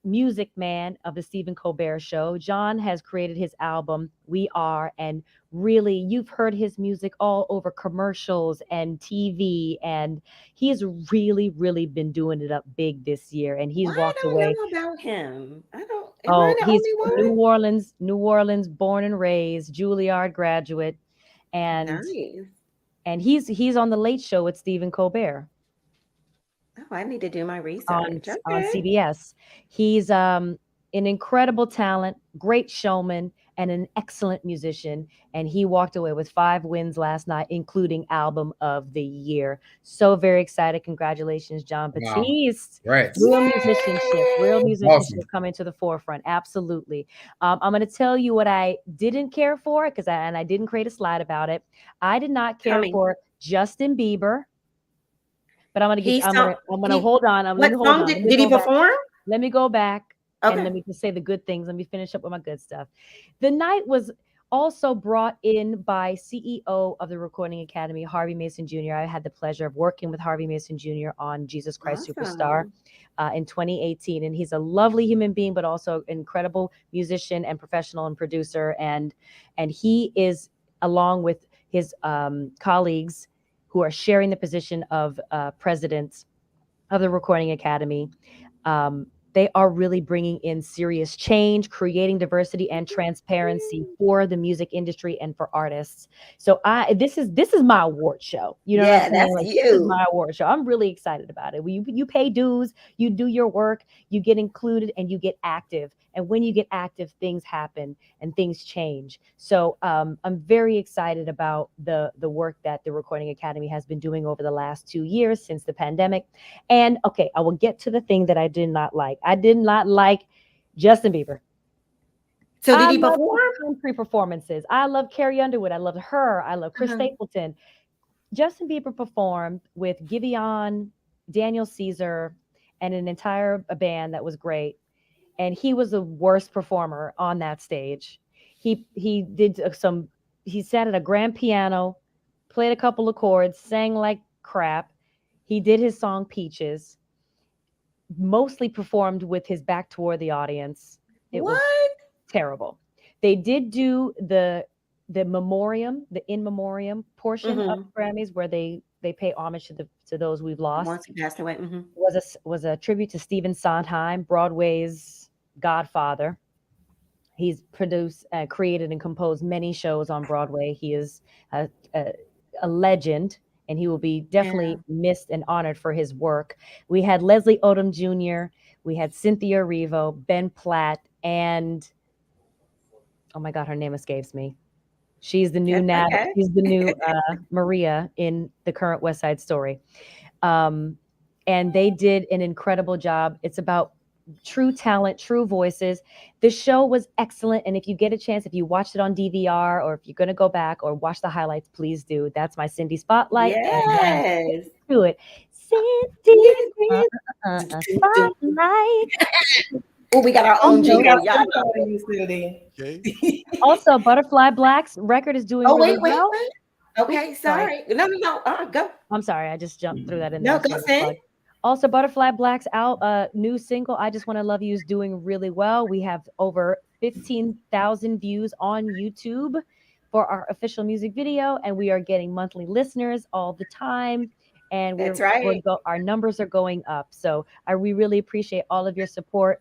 music man of the Stephen Colbert Show. John has created his album We Are, and really you've heard his music all over commercials and TV, and he has really been doing it up big this year, and he's walked away. I don't know about him. Am I the He's only one? New Orleans, born and raised, Juilliard graduate, and Nice. and he's on the Late Show with Stephen Colbert. Oh, I need to do my research. on Okay. CBS. He's an incredible talent, great showman, and an excellent musician. And he walked away with 5 wins last night, including Album of the Year. So very excited. Congratulations, John Wow. Batiste. Right. Real musicianship Awesome. coming to the forefront. Absolutely. I'm going to tell you what I didn't care for, because I didn't create a slide about it. I did not care for Justin Bieber. But I'm gonna hold on. What song did he perform? Let me go back Okay. and let me just say the good things. Let me finish up with my good stuff. The night was also brought in by CEO of the Recording Academy, Harvey Mason Jr. I had the pleasure of working with Harvey Mason Jr. on Jesus Christ Superstar in 2018. And he's a lovely human being, but also an incredible musician and professional and producer. And he is, along with his colleagues who are sharing the position of president of the Recording Academy, they are really bringing in serious change, creating diversity and transparency for the music industry and for artists. So this is my award show. You know what I'm saying? That's This is my award show. I'm really excited about it. You pay dues, you do your work, you get included, and you get active. And when you get active, things happen and things change. So I'm very excited about the work that the Recording Academy has been doing over the last 2 years since the pandemic. And okay, I will get to the thing that I did not like. I did not like Justin Bieber. So did he perform? Country performances. I love Carrie Underwood. I love her. I love Chris Stapleton. Justin Bieber performed with Giveon, Daniel Caesar, and an entire band that was great. And he was the worst performer on that stage. He sat at a grand piano, played a couple of chords, sang like crap. He did his song Peaches, mostly performed with his back toward the audience. It was terrible. They did do the memoriam, the in memoriam portion of Grammys where they pay homage to those we've lost. Once he passed away. Was a tribute to Stephen Sondheim, Broadway's godfather. He's produced, created, and composed many shows on Broadway. He is a legend, and he will be definitely missed and honored for his work. We had Leslie Odom Jr., we had Cynthia Erivo, Ben Platt, and oh my God, her name escapes me. She's the new She's the new Maria in the current West Side Story. And they did an incredible job. It's about true talent, true voices. The show was excellent. And if you get a chance, if you watched it on DVR or if you're going to go back or watch the highlights, please do. That's my Cindy Spotlight. Yes. Do it. Cindy Spotlight. Oh, we got our own jingle. Okay. Also, Butterfly Black's record is doing really well. Wait. Okay, sorry. No. Go. I'm sorry. I just jumped through that in there. No, go, also, Butterfly Black's new single, I Just Want to Love You, is doing really well. We have over 15,000 views on YouTube for our official music video, and we are getting monthly listeners all the time. And our numbers are going up. So we really appreciate all of your support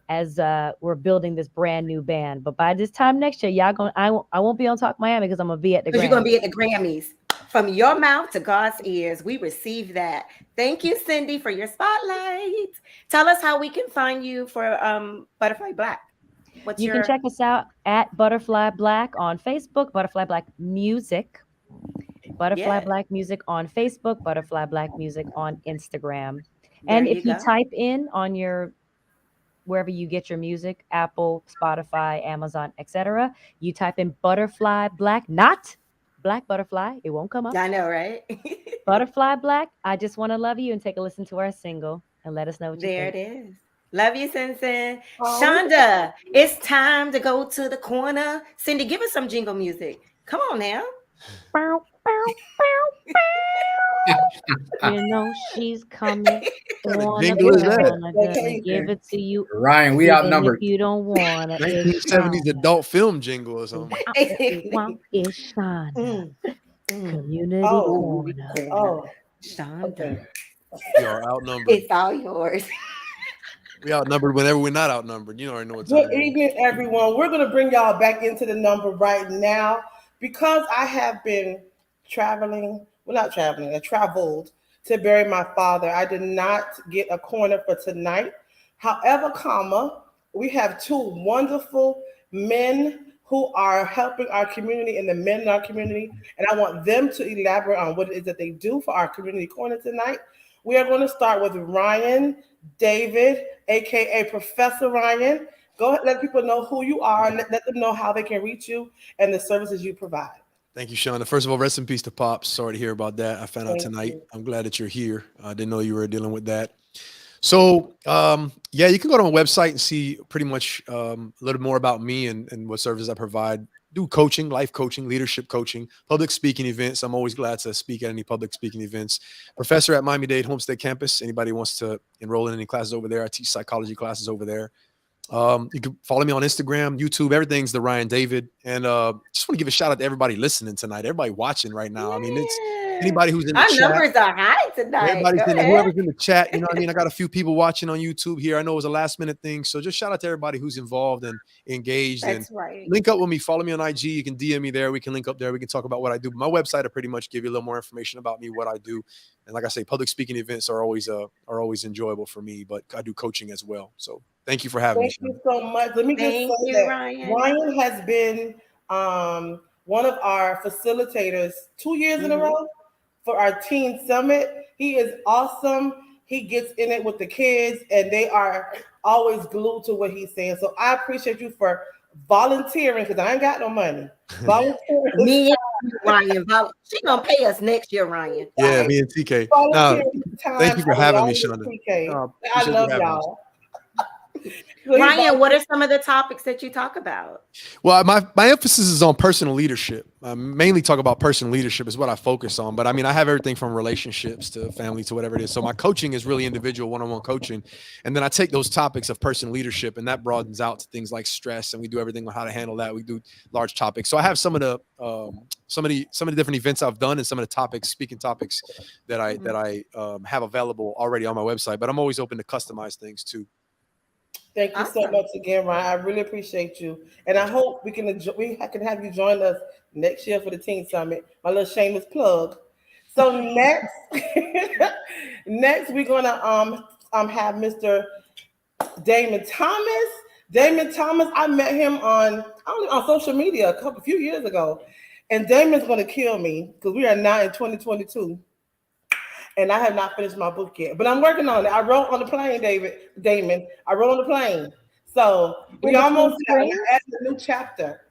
as we're building this brand new band. But by this time next year, I won't be on Talk Miami because I'm going to be at the Grammys. Because you're going to be at the Grammys. From your mouth to God's ears, we receive that. Thank you, Cindy, for your spotlight. Tell us how we can find you for Butterfly Black. You can check us out at Butterfly Black on Facebook, Butterfly Black Music, Butterfly Black Music on Facebook, Butterfly Black Music on Instagram. And if you type in on your wherever you get your music, Apple, Spotify, Amazon, etc., you type in Butterfly Black, not Black Butterfly, it won't come up. I know, right? Butterfly Black, I Just Want to Love You, and take a listen to our single and let us know what you think. There it is. Love you, Sensen. Shonda, it's time to go to the corner. Cindy, give us some jingle music. Come on now. Bow, bow, bow, bow. You know she's coming. Jingle is that? Give it to you. Ryan, we outnumbered. If you don't want it. 1970s adult film jingle or something. It's Shonda. Community corner. Shonda. We are outnumbered. It's all yours. We outnumbered whenever we're not outnumbered. You already know what's happening. Good evening, everyone. We're going to bring y'all back into the number right now because I have been I traveled to bury my father. I did not get a corner for tonight. However, we have two wonderful men who are helping our community and the men in our community, and I want them to elaborate on what it is that they do for our community corner tonight. We are going to start with Ryan David, aka Professor Ryan. Go ahead, let people know who you are, let them know how they can reach you and the services you provide. Thank you, Shonda. First of all, rest in peace to Pops. Sorry to hear about that. I found out tonight. I'm glad that you're here. I didn't know you were dealing with that. So, you can go to my website and see pretty much a little more about me and what services I provide. Do coaching, life coaching, leadership coaching, public speaking events. I'm always glad to speak at any public speaking events. Professor at Miami-Dade Homestead Campus. Anybody wants to enroll in any classes over there? I teach psychology classes over there. You can follow me on Instagram, YouTube, everything's the Ryan David. And just want to give a shout out to everybody listening tonight, everybody watching right now. I mean, it's anybody who's in the chat. Our numbers are high tonight. Whoever's in the chat, you know what I mean? I got a few people watching on YouTube here. I know it was a last minute thing. So just shout out to everybody who's involved and engaged. That's and right. Link up with me, follow me on IG. You can DM me there. We can link up there. We can talk about what I do. My website will pretty much give you a little more information about me, what I do. And like I say, public speaking events are always enjoyable for me, but I do coaching as well. So thank you for having me. Thank you so much. Let me just say that Ryan has been one of our facilitators 2 years in a row for our teen summit. He is awesome. He gets in it with the kids and they are always glued to what he's saying. So I appreciate you for volunteering because I ain't got no money. Volunteering. Me and Ryan, she's gonna pay us next year, Ryan. Yeah, me and TK. Thank you for having me, Shonda. I love y'all. Ryan, what are some of the topics that you talk about? Well, my emphasis is on personal leadership. I mainly talk about personal leadership is what I focus on. But I mean, I have everything from relationships to family to whatever it is. So my coaching is really individual one-on-one coaching. And then I take those topics of personal leadership and that broadens out to things like stress. And we do everything on how to handle that. We do large topics. So I have some of the different events I've done and some of the topics, speaking topics that I have available already on my website. But I'm always open to customize things too. Thank you so much again, Ryan. I really appreciate you, and I hope we can have you join us next year for the Teen Summit. My little shameless plug. So next, next we're gonna have Mr. Damon Thomas. Damon Thomas, I met him on social media a few years ago, and Damon's gonna kill me because we are now in 2022. And I have not finished my book yet, but I'm working on it. I wrote on the plane, Damon. I wrote on the plane. So we almost added a new chapter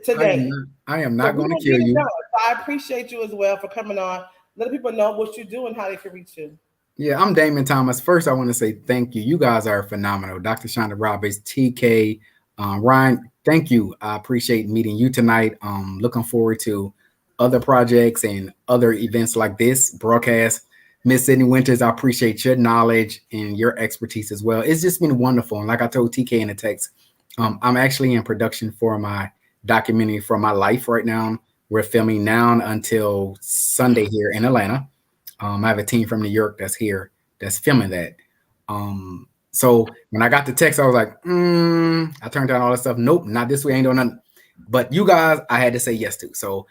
today. I am not going to kill you. So I appreciate you as well for coming on. Let people know what you do and how they can reach you. Yeah, I'm Damon Thomas. First, I want to say thank you. You guys are phenomenal. Dr. Shonda Roberts, TK, Ryan, thank you. I appreciate meeting you tonight. Looking forward to other projects and other events like this broadcast. Miss Sydney Winters, I appreciate your knowledge and your expertise as well. It's just been wonderful. And like I told TK in the text, I'm actually in production for my documentary for my life right now. We're filming now until Sunday here in Atlanta. I have a team from New York that's here that's filming that. So when I got the text, I was like, I turned down all that stuff. Nope, not this way. Ain't doing nothing. But you guys, I had to say yes to. So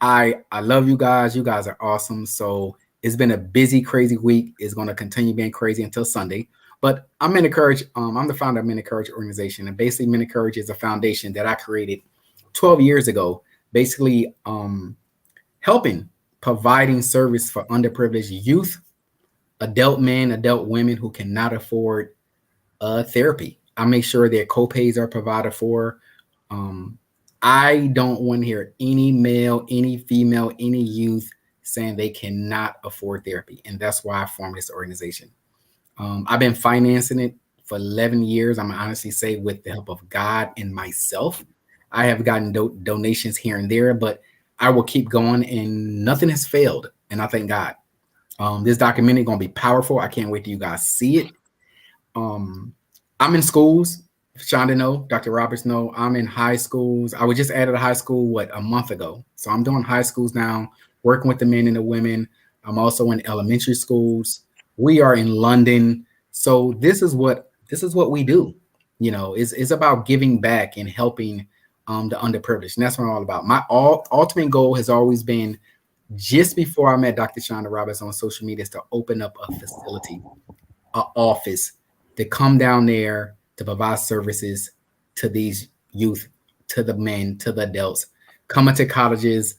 I love you guys. You guys are awesome. So it's been a busy, crazy week. It's going to continue being crazy until Sunday. But I'm in Courage. I'm the founder of Men Courage organization. And basically, Men Courage is a foundation that I created 12 years ago, basically providing service for underprivileged youth, adult men, adult women who cannot afford therapy. I make sure their copays are provided for. I don't want to hear any male, any female, any youth saying they cannot afford therapy. And that's why I formed this organization. I've been financing it for 11 years. I'm honestly say with the help of God and myself. I have gotten donations here and there, but I will keep going and nothing has failed. And I thank God. This documentary is going to be powerful. I can't wait till you guys see it. I'm in schools. Shonda know, Dr. Roberts know, I'm in high schools. I was just added a high school, a month ago. So I'm doing high schools now, working with the men and the women. I'm also in elementary schools. We are in London. So this is what we do. You know, it's about giving back and helping the underprivileged. And that's what I'm all about. My ultimate goal has always been, just before I met Dr. Shonda Roberts on social media, is to open up a facility, an office, to come down there to provide services to these youth, to the men, to the adults, coming to colleges,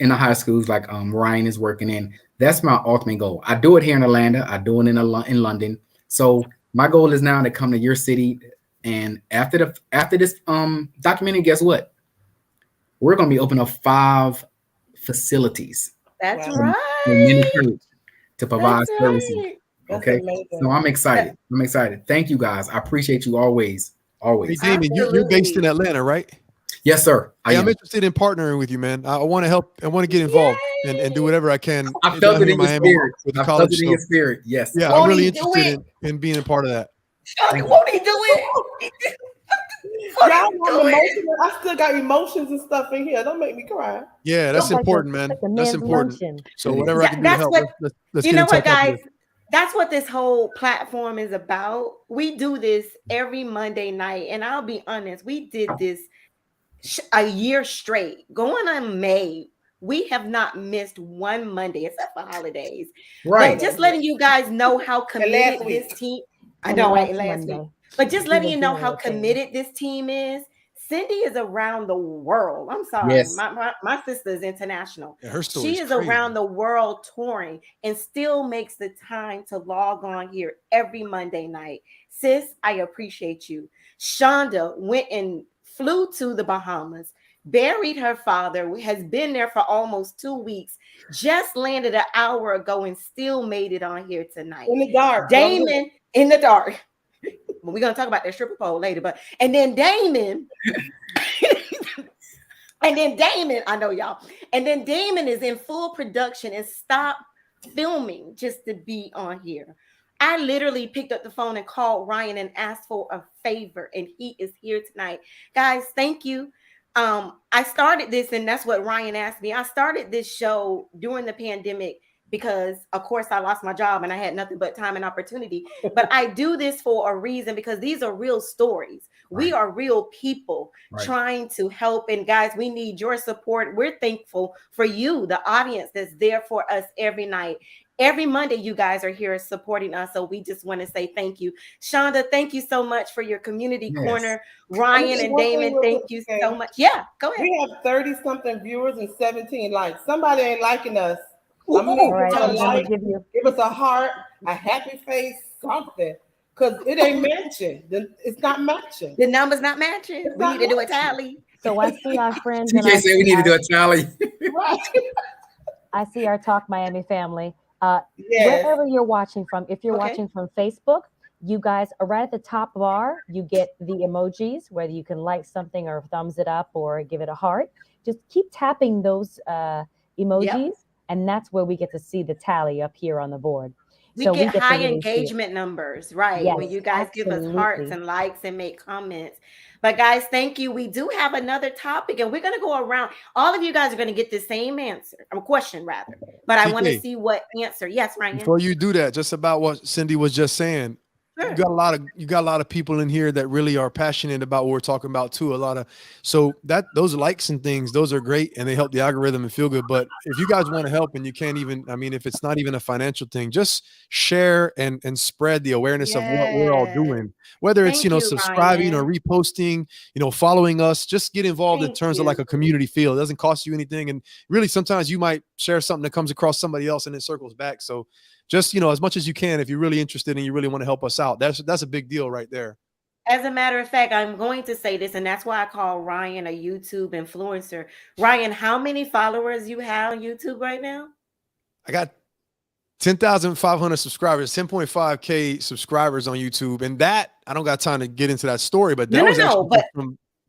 in the high schools like Ryan is working in. That's my ultimate goal. I do it here in Atlanta. I do it in London. So my goal is now to come to your city. And after this documentary, guess what? We're going to be opening up 5 facilities. That's Wow. right. To provide That's services. right. Okay. So I'm excited. Thank you guys. I appreciate you always. Hey, Damon, you're based in Atlanta, right? Yes, sir. I'm interested in partnering with you, man. I want to help. I want to get involved and do whatever I can. I felt it in your spirit. I felt it in your spirit. Yes. Yeah, I'm really interested in being a part of that. Won't he do it? I still got emotions and stuff in here. Don't make me cry. Yeah, that's important, man. That's important. So whatever I can do to help, let's you get know in what, touch guys? That's what this whole platform is about. We do this every Monday night, and I'll be honest, we did this a year straight. Going on May, we have not missed one Monday except for holidays. Right. But just letting you guys know how committed this team. I know, right? Last week. But just letting you know how committed this team is. Cindy is around the world. I'm sorry. Yes. My sister is international. Yeah, she is crazy. Around the world touring and still makes the time to log on here every Monday night. Sis, I appreciate you. Shonda went and flew to the Bahamas, buried her father, has been there for almost 2 weeks, just landed an hour ago and still made it on here tonight. In the dark. Damon in the dark. We're gonna talk about that stripper pole later. But and then Damon, and then Damon, I know y'all, and then Damon is in full production and stopped filming just to be on here. I literally picked up the phone and called Ryan and asked for a favor, and he is here tonight. Guys, thank you. I started this, and that's what Ryan asked me. I started this show during the pandemic because, of course, I lost my job and I had nothing but time and opportunity. But I do this for a reason, because these are real stories. Right. We are real people trying to help. And guys, we need your support. We're thankful for you, the audience that's there for us every night. Every Monday, you guys are here supporting us. So we just want to say thank you. Shonda, thank you so much for your community corner. Ryan and Damon, thank you so much. Yeah, go ahead. We have 30-something viewers and 17 likes. Somebody ain't liking us. All right, I'm gonna give us a heart, a happy face, something. Because it ain't matching. It's not matching. The number's not matching. We need to do a tally. So I see our friends. TJ said we need to do a tally. Right. I see our Talk Miami family. Yes. Wherever you're watching from, if you're watching from Facebook, you guys are right at the top bar. You get the emojis, whether you can like something or thumbs it up or give it a heart. Just keep tapping those emojis, and that's where we get to see the tally up here on the board. We get high engagement numbers, right? Yes, when you guys give us hearts and likes and make comments. But guys, thank you. We do have another topic, and we're going to go around. All of you guys are going to get the same answer, or question rather. But I want to see what answer. Yes, Ryan. Before you do that, just about what Cindy was just saying. Sure. You got a lot of people in here that really are passionate about what we're talking about too. So those likes and things, those are great, and they help the algorithm and feel good. But if you guys want to help and you can't even, if it's not even a financial thing, just share and spread the awareness of what we're all doing. Whether it's subscribing or reposting, following us, just get involved in terms of like a community feel. It doesn't cost you anything, and really sometimes you might share something that comes across somebody else and it circles back. So just, as much as you can, if you're really interested and you really want to help us out, that's a big deal right there. As a matter of fact, I'm going to say this, and that's why I call Ryan a YouTube influencer. Ryan, how many followers you have on YouTube right now? I got 10,500 subscribers, 10.5K subscribers on YouTube. And that, I don't got time to get into that story, but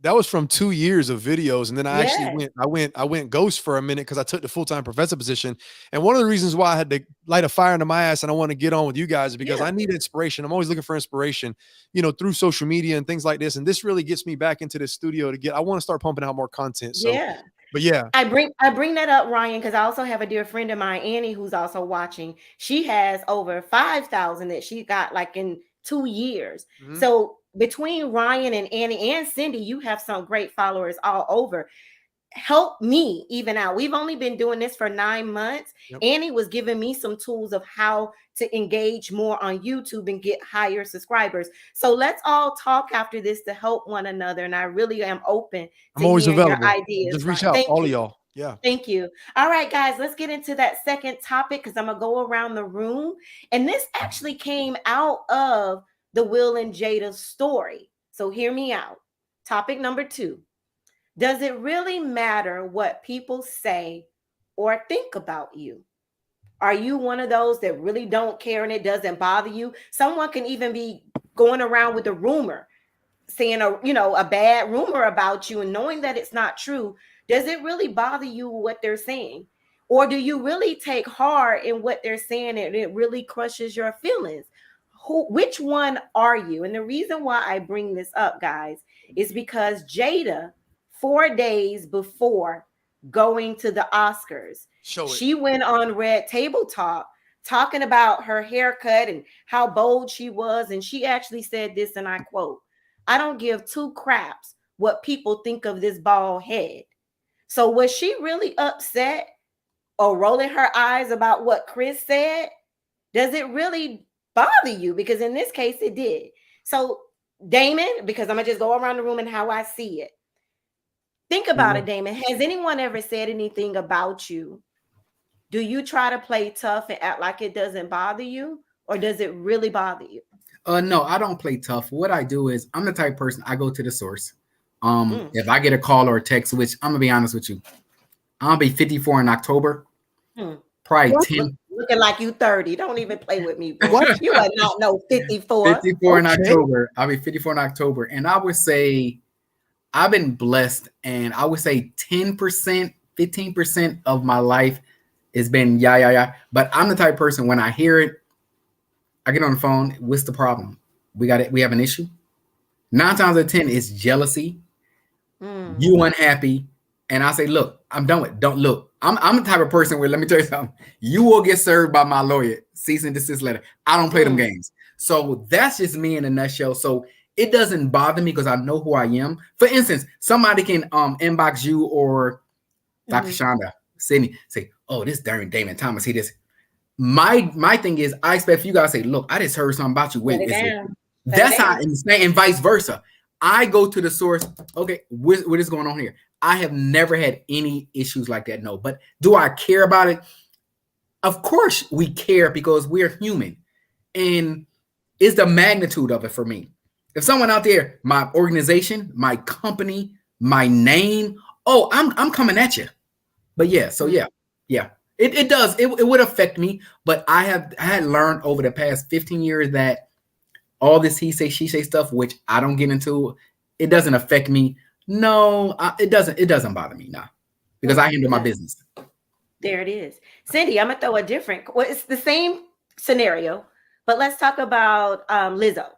that was from 2 years of videos. And then I went ghost for a minute because I took the full-time professor position. And one of the reasons why I had to light a fire into my ass and I want to get on with you guys is because I need inspiration. I'm always looking for inspiration, through social media and things like this. And this really gets me back into the studio I want to start pumping out more content. So, but I bring that up, Ryan, because I also have a dear friend of mine, Annie, who's also watching. She has over 5,000 that she got like in 2 years. Mm-hmm. So between Ryan and Annie and Cindy, you have some great followers all over. Help me even out. We've only been doing this for 9 months. Yep. Annie was giving me some tools of how to engage more on YouTube and get higher subscribers. So let's all talk after this to help one another. And I really am open to I'm always available. Your ideas. Just reach out, all of y'all. Yeah. Thank you. All right, guys, let's get into that second topic because I'm going to go around the room. And this actually came out of the Will and Jada story. So hear me out. Topic number 2. Does it really matter what people say or think about you? Are you one of those that really don't care and it doesn't bother you? Someone can even be going around with a rumor, saying a bad rumor about you and knowing that it's not true. Does it really bother you what they're saying? Or do you really take heart in what they're saying and it really crushes your feelings? Which one are you? And the reason why I bring this up, guys, is because Jada, 4 days before going to the Oscars, she went on Red Table Talk talking about her haircut and how bold she was. And she actually said this, and I quote, "I don't give 2 craps what people think of this bald head." So was she really upset or rolling her eyes about what Chris said? Does it really bother you? Because in this case, it did. So Damon, because I'm going to just go around the room and how I see it. Think about it, Damon. Has anyone ever said anything about you? Do you try to play tough and act like it doesn't bother you? Or does it really bother you? No, I don't play tough. What I do is I'm the type of person, I go to the source. If I get a call or a text, which I'm going to be honest with you, I'll be 54 in October. Probably looking like you 30. Don't even play with me, bro. What? You are not no 54. 54 in Okay. October. I'll be 54 in October. And I would say I've been blessed, and I would say 10%, 15% of my life has been yeah. But I'm the type of person, when I hear it, I get on the phone. What's the problem? We got it. We have an issue. 9 times out of 10 is jealousy. You unhappy. And I say, look, I'm done with it. Don't look. I'm the type of person where, let me tell you something. You will get served by my lawyer. Cease and desist letter. I don't play them games. So that's just me in a nutshell. So it doesn't bother me because I know who I am. For instance, somebody can inbox you or Dr. Shonda, Sydney, say, oh, this Damon Thomas, he this. My thing is, I expect for you guys to say, look, I just heard something about you. Wait, that's how, and vice versa. I go to the source. Okay, what is going on here? I have never had any issues like that. No, but do I care about it? Of course we care, because we're human, and it's the magnitude of it for me. If someone out there, my organization, my company, my name, oh, I'm coming at you. But yeah, so yeah. It does. It would affect me, but I had learned over the past 15 years that all this he say, she say stuff, which I don't get into, it doesn't affect me. No, it doesn't. It doesn't bother me now, because I handle my business. There it is. Cindy, I'm gonna throw a different. Well, it's the same scenario, but let's talk about Lizzo.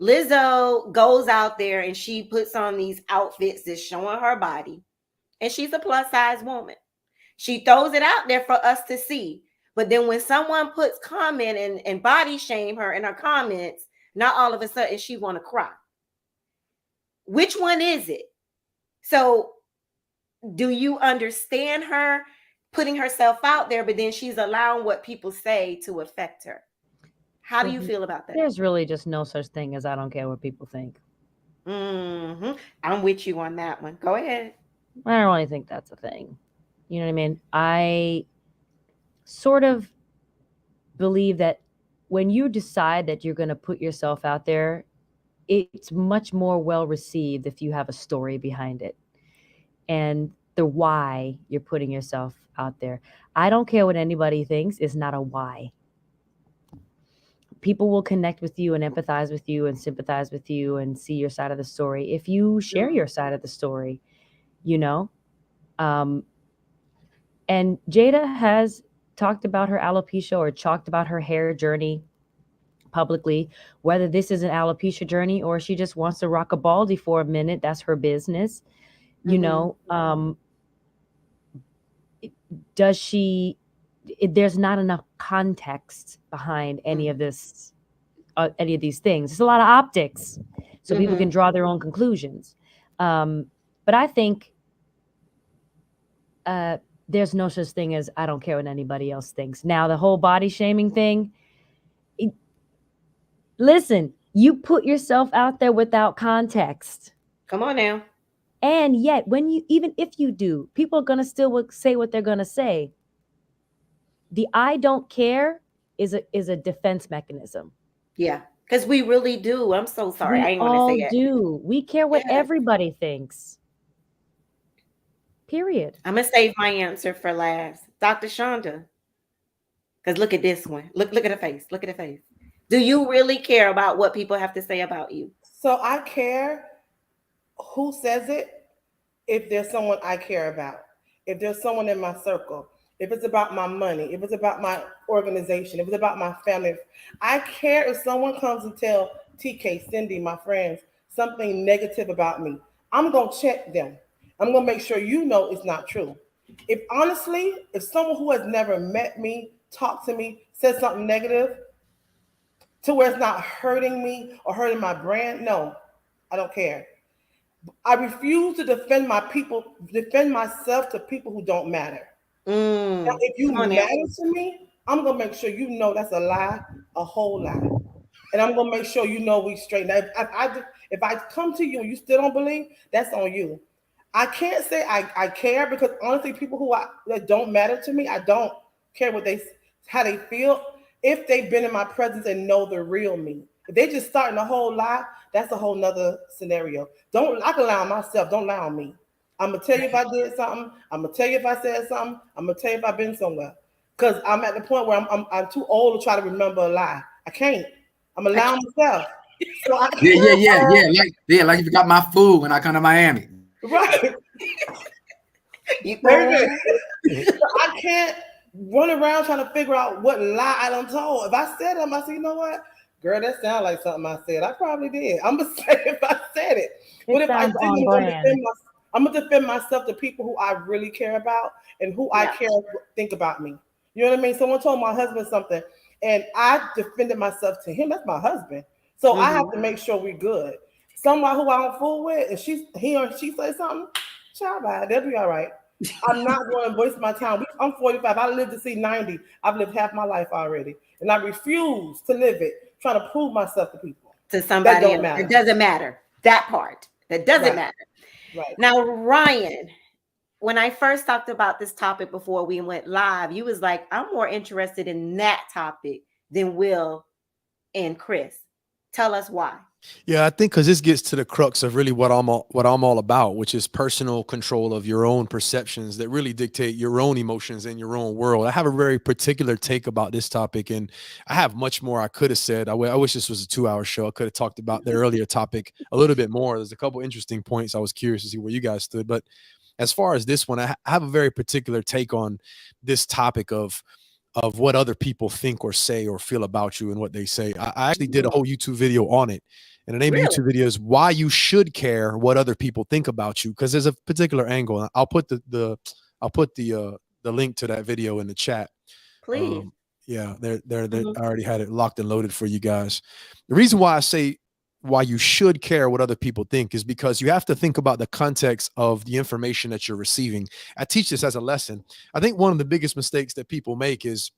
Lizzo goes out there and she puts on these outfits that's showing her body, and she's a plus size woman. She throws it out there for us to see. But then when someone puts comment and body shame her in her comments, not all of a sudden she want to cry. Which one is it? So do you understand her putting herself out there, but then she's allowing what people say to affect her? How do you feel about that? There's really just no such thing as I don't care what people think. I'm with you on that one. Go ahead. I don't really think that's a thing. You know what I mean? I sort of believe that when you decide that you're going to put yourself out there, it's much more well received if you have a story behind it and the why you're putting yourself out there. I don't care what anybody thinks. It's not a why. People will connect with you and empathize with you and sympathize with you and see your side of the story if you share your side of the story, you know? And Jada has talked about her alopecia or talked about her hair journey publicly, whether this is an alopecia journey or she just wants to rock a baldy for a minute. That's her business. You know, there's not enough context behind any of this, any of these things. It's a lot of optics, so people can draw their own conclusions. But I think there's no such thing as I don't care what anybody else thinks. Now, the whole body shaming thing, listen, you put yourself out there without context. Come on now. And yet, even if you do, people are going to still say what they're going to say. The I don't care is a defense mechanism. Yeah, because we really do. I'm so sorry. I ain't want to say it. We all do. We care what everybody thinks. Period. I'm gonna save my answer for last, Dr. Shonda. Because look at this one. Look at her face. Look at her face. Do you really care about what people have to say about you? So I care who says it. If there's someone I care about, if there's someone in my circle, if it's about my money, if it's about my organization, if it's about my family, I care if someone comes and tell TK, Cindy, my friends, something negative about me. I'm gonna check them. I'm gonna make sure you know it's not true. If someone who has never met me, talked to me, said something negative to where it's not hurting me or hurting my brand, no, I don't care. I refuse to defend myself to people who don't matter. Now, if you matter to me, I'm gonna make sure you know that's a lie, a whole lie, and I'm gonna make sure you know we straight. Now, if I come to you and you still don't believe, that's on you. I can't say I care, because honestly, people that don't matter to me, I don't care how they feel. If they've been in my presence and know the real me, if they just starting a whole lie, that's a whole nother scenario. I can lie on myself. Don't lie on me. I'm gonna tell you if I did something. I'm gonna tell you if I said something. I'm gonna tell you if I've been somewhere. because I'm at the point where I'm too old to try to remember a lie. I can't. I'm allowing myself. So I Like if you got my food when I come to Miami. Right. I can't run around trying to figure out what lie I done told. If I said them, I said, you know what? Girl, that sounds like something I said. I probably did. I'm going to say if I said it. But if I didn't, I'm going to defend myself to people who I really care about and who I care think about me. You know what I mean? Someone told my husband something and I defended myself to him. That's my husband. So I have to make sure we're good. Someone who I don't fool with, and he or she say something, child, they'll be all right. I'm not going to waste my time. I'm 45. I lived to see 90. I've lived half my life already. And I refuse to live it, trying to prove myself to people. To somebody else. It doesn't matter. That part. That doesn't matter. Right. Now, Ryan, when I first talked about this topic before we went live, you was like, I'm more interested in that topic than Will and Chris. Tell us why. Yeah, I think because this gets to the crux of really what I'm all about, which is personal control of your own perceptions that really dictate your own emotions and your own world. I have a very particular take about this topic, and I have much more I could have said. I wish this was a 2-hour show. I could have talked about the earlier topic a little bit more. There's a couple interesting points. I was curious to see where you guys stood, but as far as this one, I have a very particular take on this topic of what other people think or say or feel about you and what they say. I actually did a whole YouTube video on it. And the name of the YouTube video is Why You Should Care What Other People Think About You, because there's a particular angle. I'll put the link to that video in the chat. Please. Yeah, I already had it locked and loaded for you guys. The reason why I say why you should care what other people think is because you have to think about the context of the information that you're receiving. I teach this as a lesson. I think one of the biggest mistakes that people make is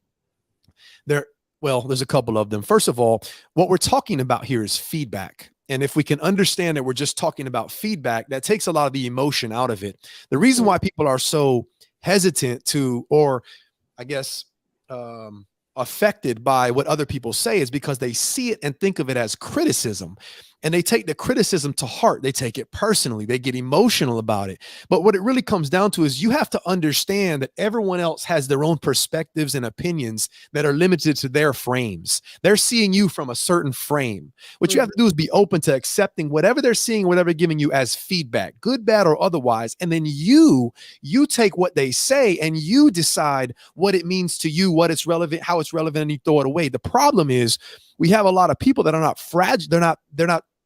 there's a couple of them. First of all, what we're talking about here is feedback. And if we can understand that we're just talking about feedback, that takes a lot of the emotion out of it. The reason why people are so hesitant to, or I guess, affected by what other people say is because they see it and think of it as criticism. And they take the criticism to heart. They take it personally. They get emotional about it. But what it really comes down to is you have to understand that everyone else has their own perspectives and opinions that are limited to their frames. They're seeing you from a certain frame. What you have to do is be open to accepting whatever they're seeing, whatever they're giving you as feedback, good, bad, or otherwise. And then you take what they say and you decide what it means to you, what it's relevant, how it's relevant, and you throw it away. The problem is we have a lot of people that are not fragile.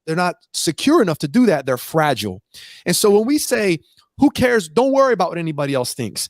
They're not secure enough to do that. They're fragile. And so when we say, who cares? Don't worry about what anybody else thinks.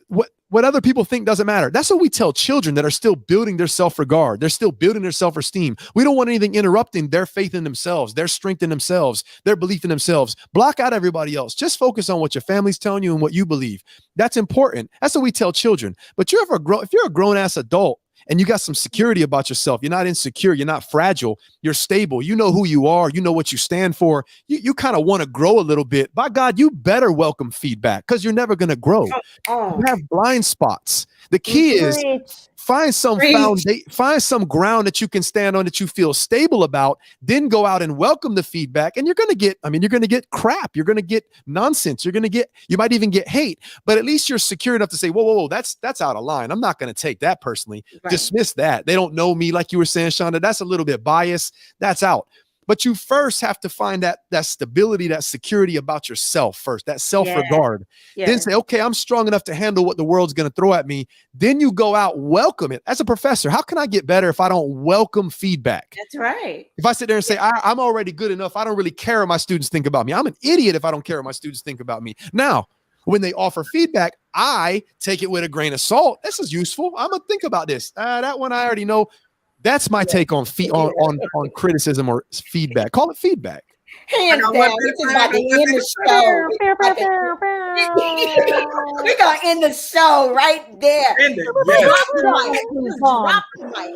What other people think doesn't matter. That's what we tell children that are still building their self-regard. They're still building their self-esteem. We don't want anything interrupting their faith in themselves, their strength in themselves, their belief in themselves. Block out everybody else. Just focus on what your family's telling you and what you believe. That's important. That's what we tell children. But if you're a grown-ass adult, and you got some security about yourself, you're not insecure, you're not fragile, you're stable, you know who you are, you know what you stand for, you kind of want to grow a little bit. By God, you better welcome feedback because you're never going to grow. You have blind spots. The key is find some ground that you can stand on, that you feel stable about, then go out and welcome the feedback. And you're going to get crap. You're going to get nonsense. You might even get hate, but at least you're secure enough to say, whoa, that's out of line. I'm not going to take that personally. Right. Dismiss that. They don't know me, like you were saying, Shonda. That's a little bit biased. That's out. But you first have to find that stability, that security about yourself first, that self-regard. Yeah. Then say, okay, I'm strong enough to handle what the world's going to throw at me. Then you go out, welcome it. As a professor, how can I get better if I don't welcome feedback? That's right. If I sit there and say, I'm already good enough, I don't really care what my students think about me. I'm an idiot if I don't care what my students think about me. Now, when they offer feedback, I take it with a grain of salt. This is useful. I'm going to think about this. That one I already know. That's my take on criticism or feedback. Call it feedback. Hands down. This is about to end the show. We're going to end the show right there. Drop the mic.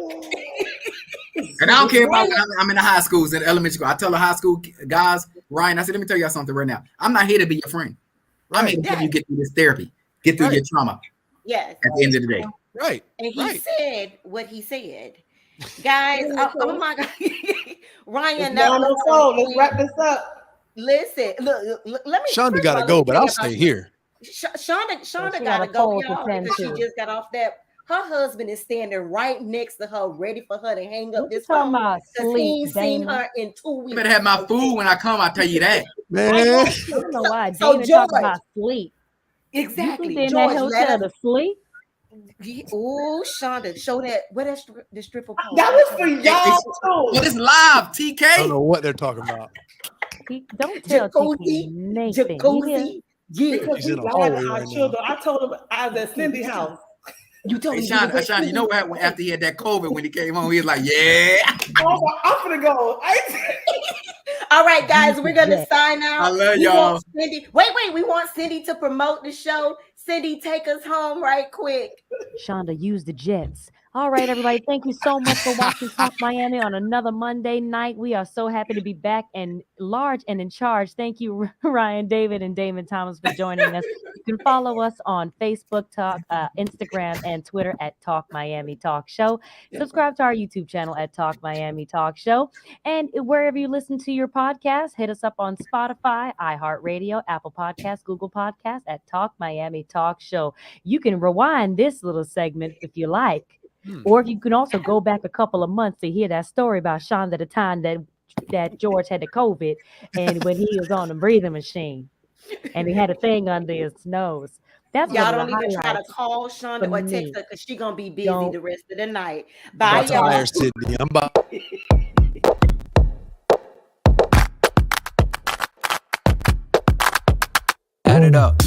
And I don't care about I'm in the high schools and elementary school. I tell the high school guys, Ryan, I said, let me tell y'all something right now. I'm not here to be your friend. I'm here to help you get through this therapy, get through your trauma. Yes. At the end of the day. Right. And he said what he said. Guys, oh my God. Ryan, let's wrap this up. Listen, look, let me. Shonda got to go, but I'll stay here. Shonda she gotta got a go, poll to y'all, tend because she to. just got off that. Her husband is standing right next to her, ready for her to hang up What you this talking phone about? because he Sleep, ain't seen Damon. her in 2 You weeks. better have my food when I come. I tell you that. Man, I know. I don't know why So Damon George, talking about sleep. You think exactly. they're in that George, let hotel us. to sleep? Oh, Shonda, show that. What that the stripper pole? That was for Hey, y'all well, too. it's live, I don't TK. know what they're talking about. Don't tell TK Jacuzzi, Nathan. You hear? jacuzzi. Yeah, Because She's we in a lied hallway to our right now. children. I told him I was at Cindy's house. you told Hey, me you was at Sean, you know Cindy's. what happened after he had that COVID when he came home? He was like, yeah. I was like, I'm gonna go. All right, guys, Use we're the gonna jet. sign I out. love We y'all. want Cindy. Wait. We want Cindy to promote the show. Cindy, take us home right quick. Shonda, use the jets. All right, everybody. Thank you so much for watching Talk Miami on another Monday night. We are so happy to be back and large and in charge. Thank you, Ryan David and Damon Thomas, for joining us. You can follow us on Facebook, Instagram, and Twitter at Talk Miami Talk Show. Subscribe to our YouTube channel at Talk Miami Talk Show. And wherever you listen to your podcast, hit us up on Spotify, iHeartRadio, Apple Podcasts, Google Podcasts at Talk Miami Talk Show. You can rewind this little segment if you like. Or you can also go back a couple of months to hear that story about Shonda, the time that George had the COVID and when he was on the breathing machine and he had a thing under his nose. That's one Y'all of the don't even try to highlights call for Shonda or text me. her because she's gonna be busy Don't. the rest of the night. I'm Bye, about to hire y'all. Sydney. I'm about. Add it up.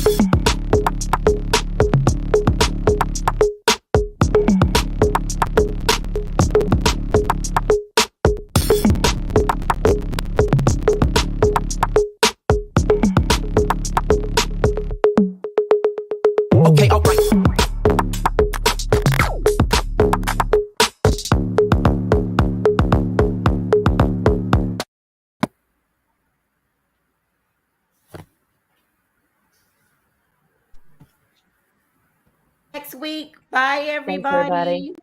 Okay, all right. Next week. Bye, Thanks, everybody. everybody.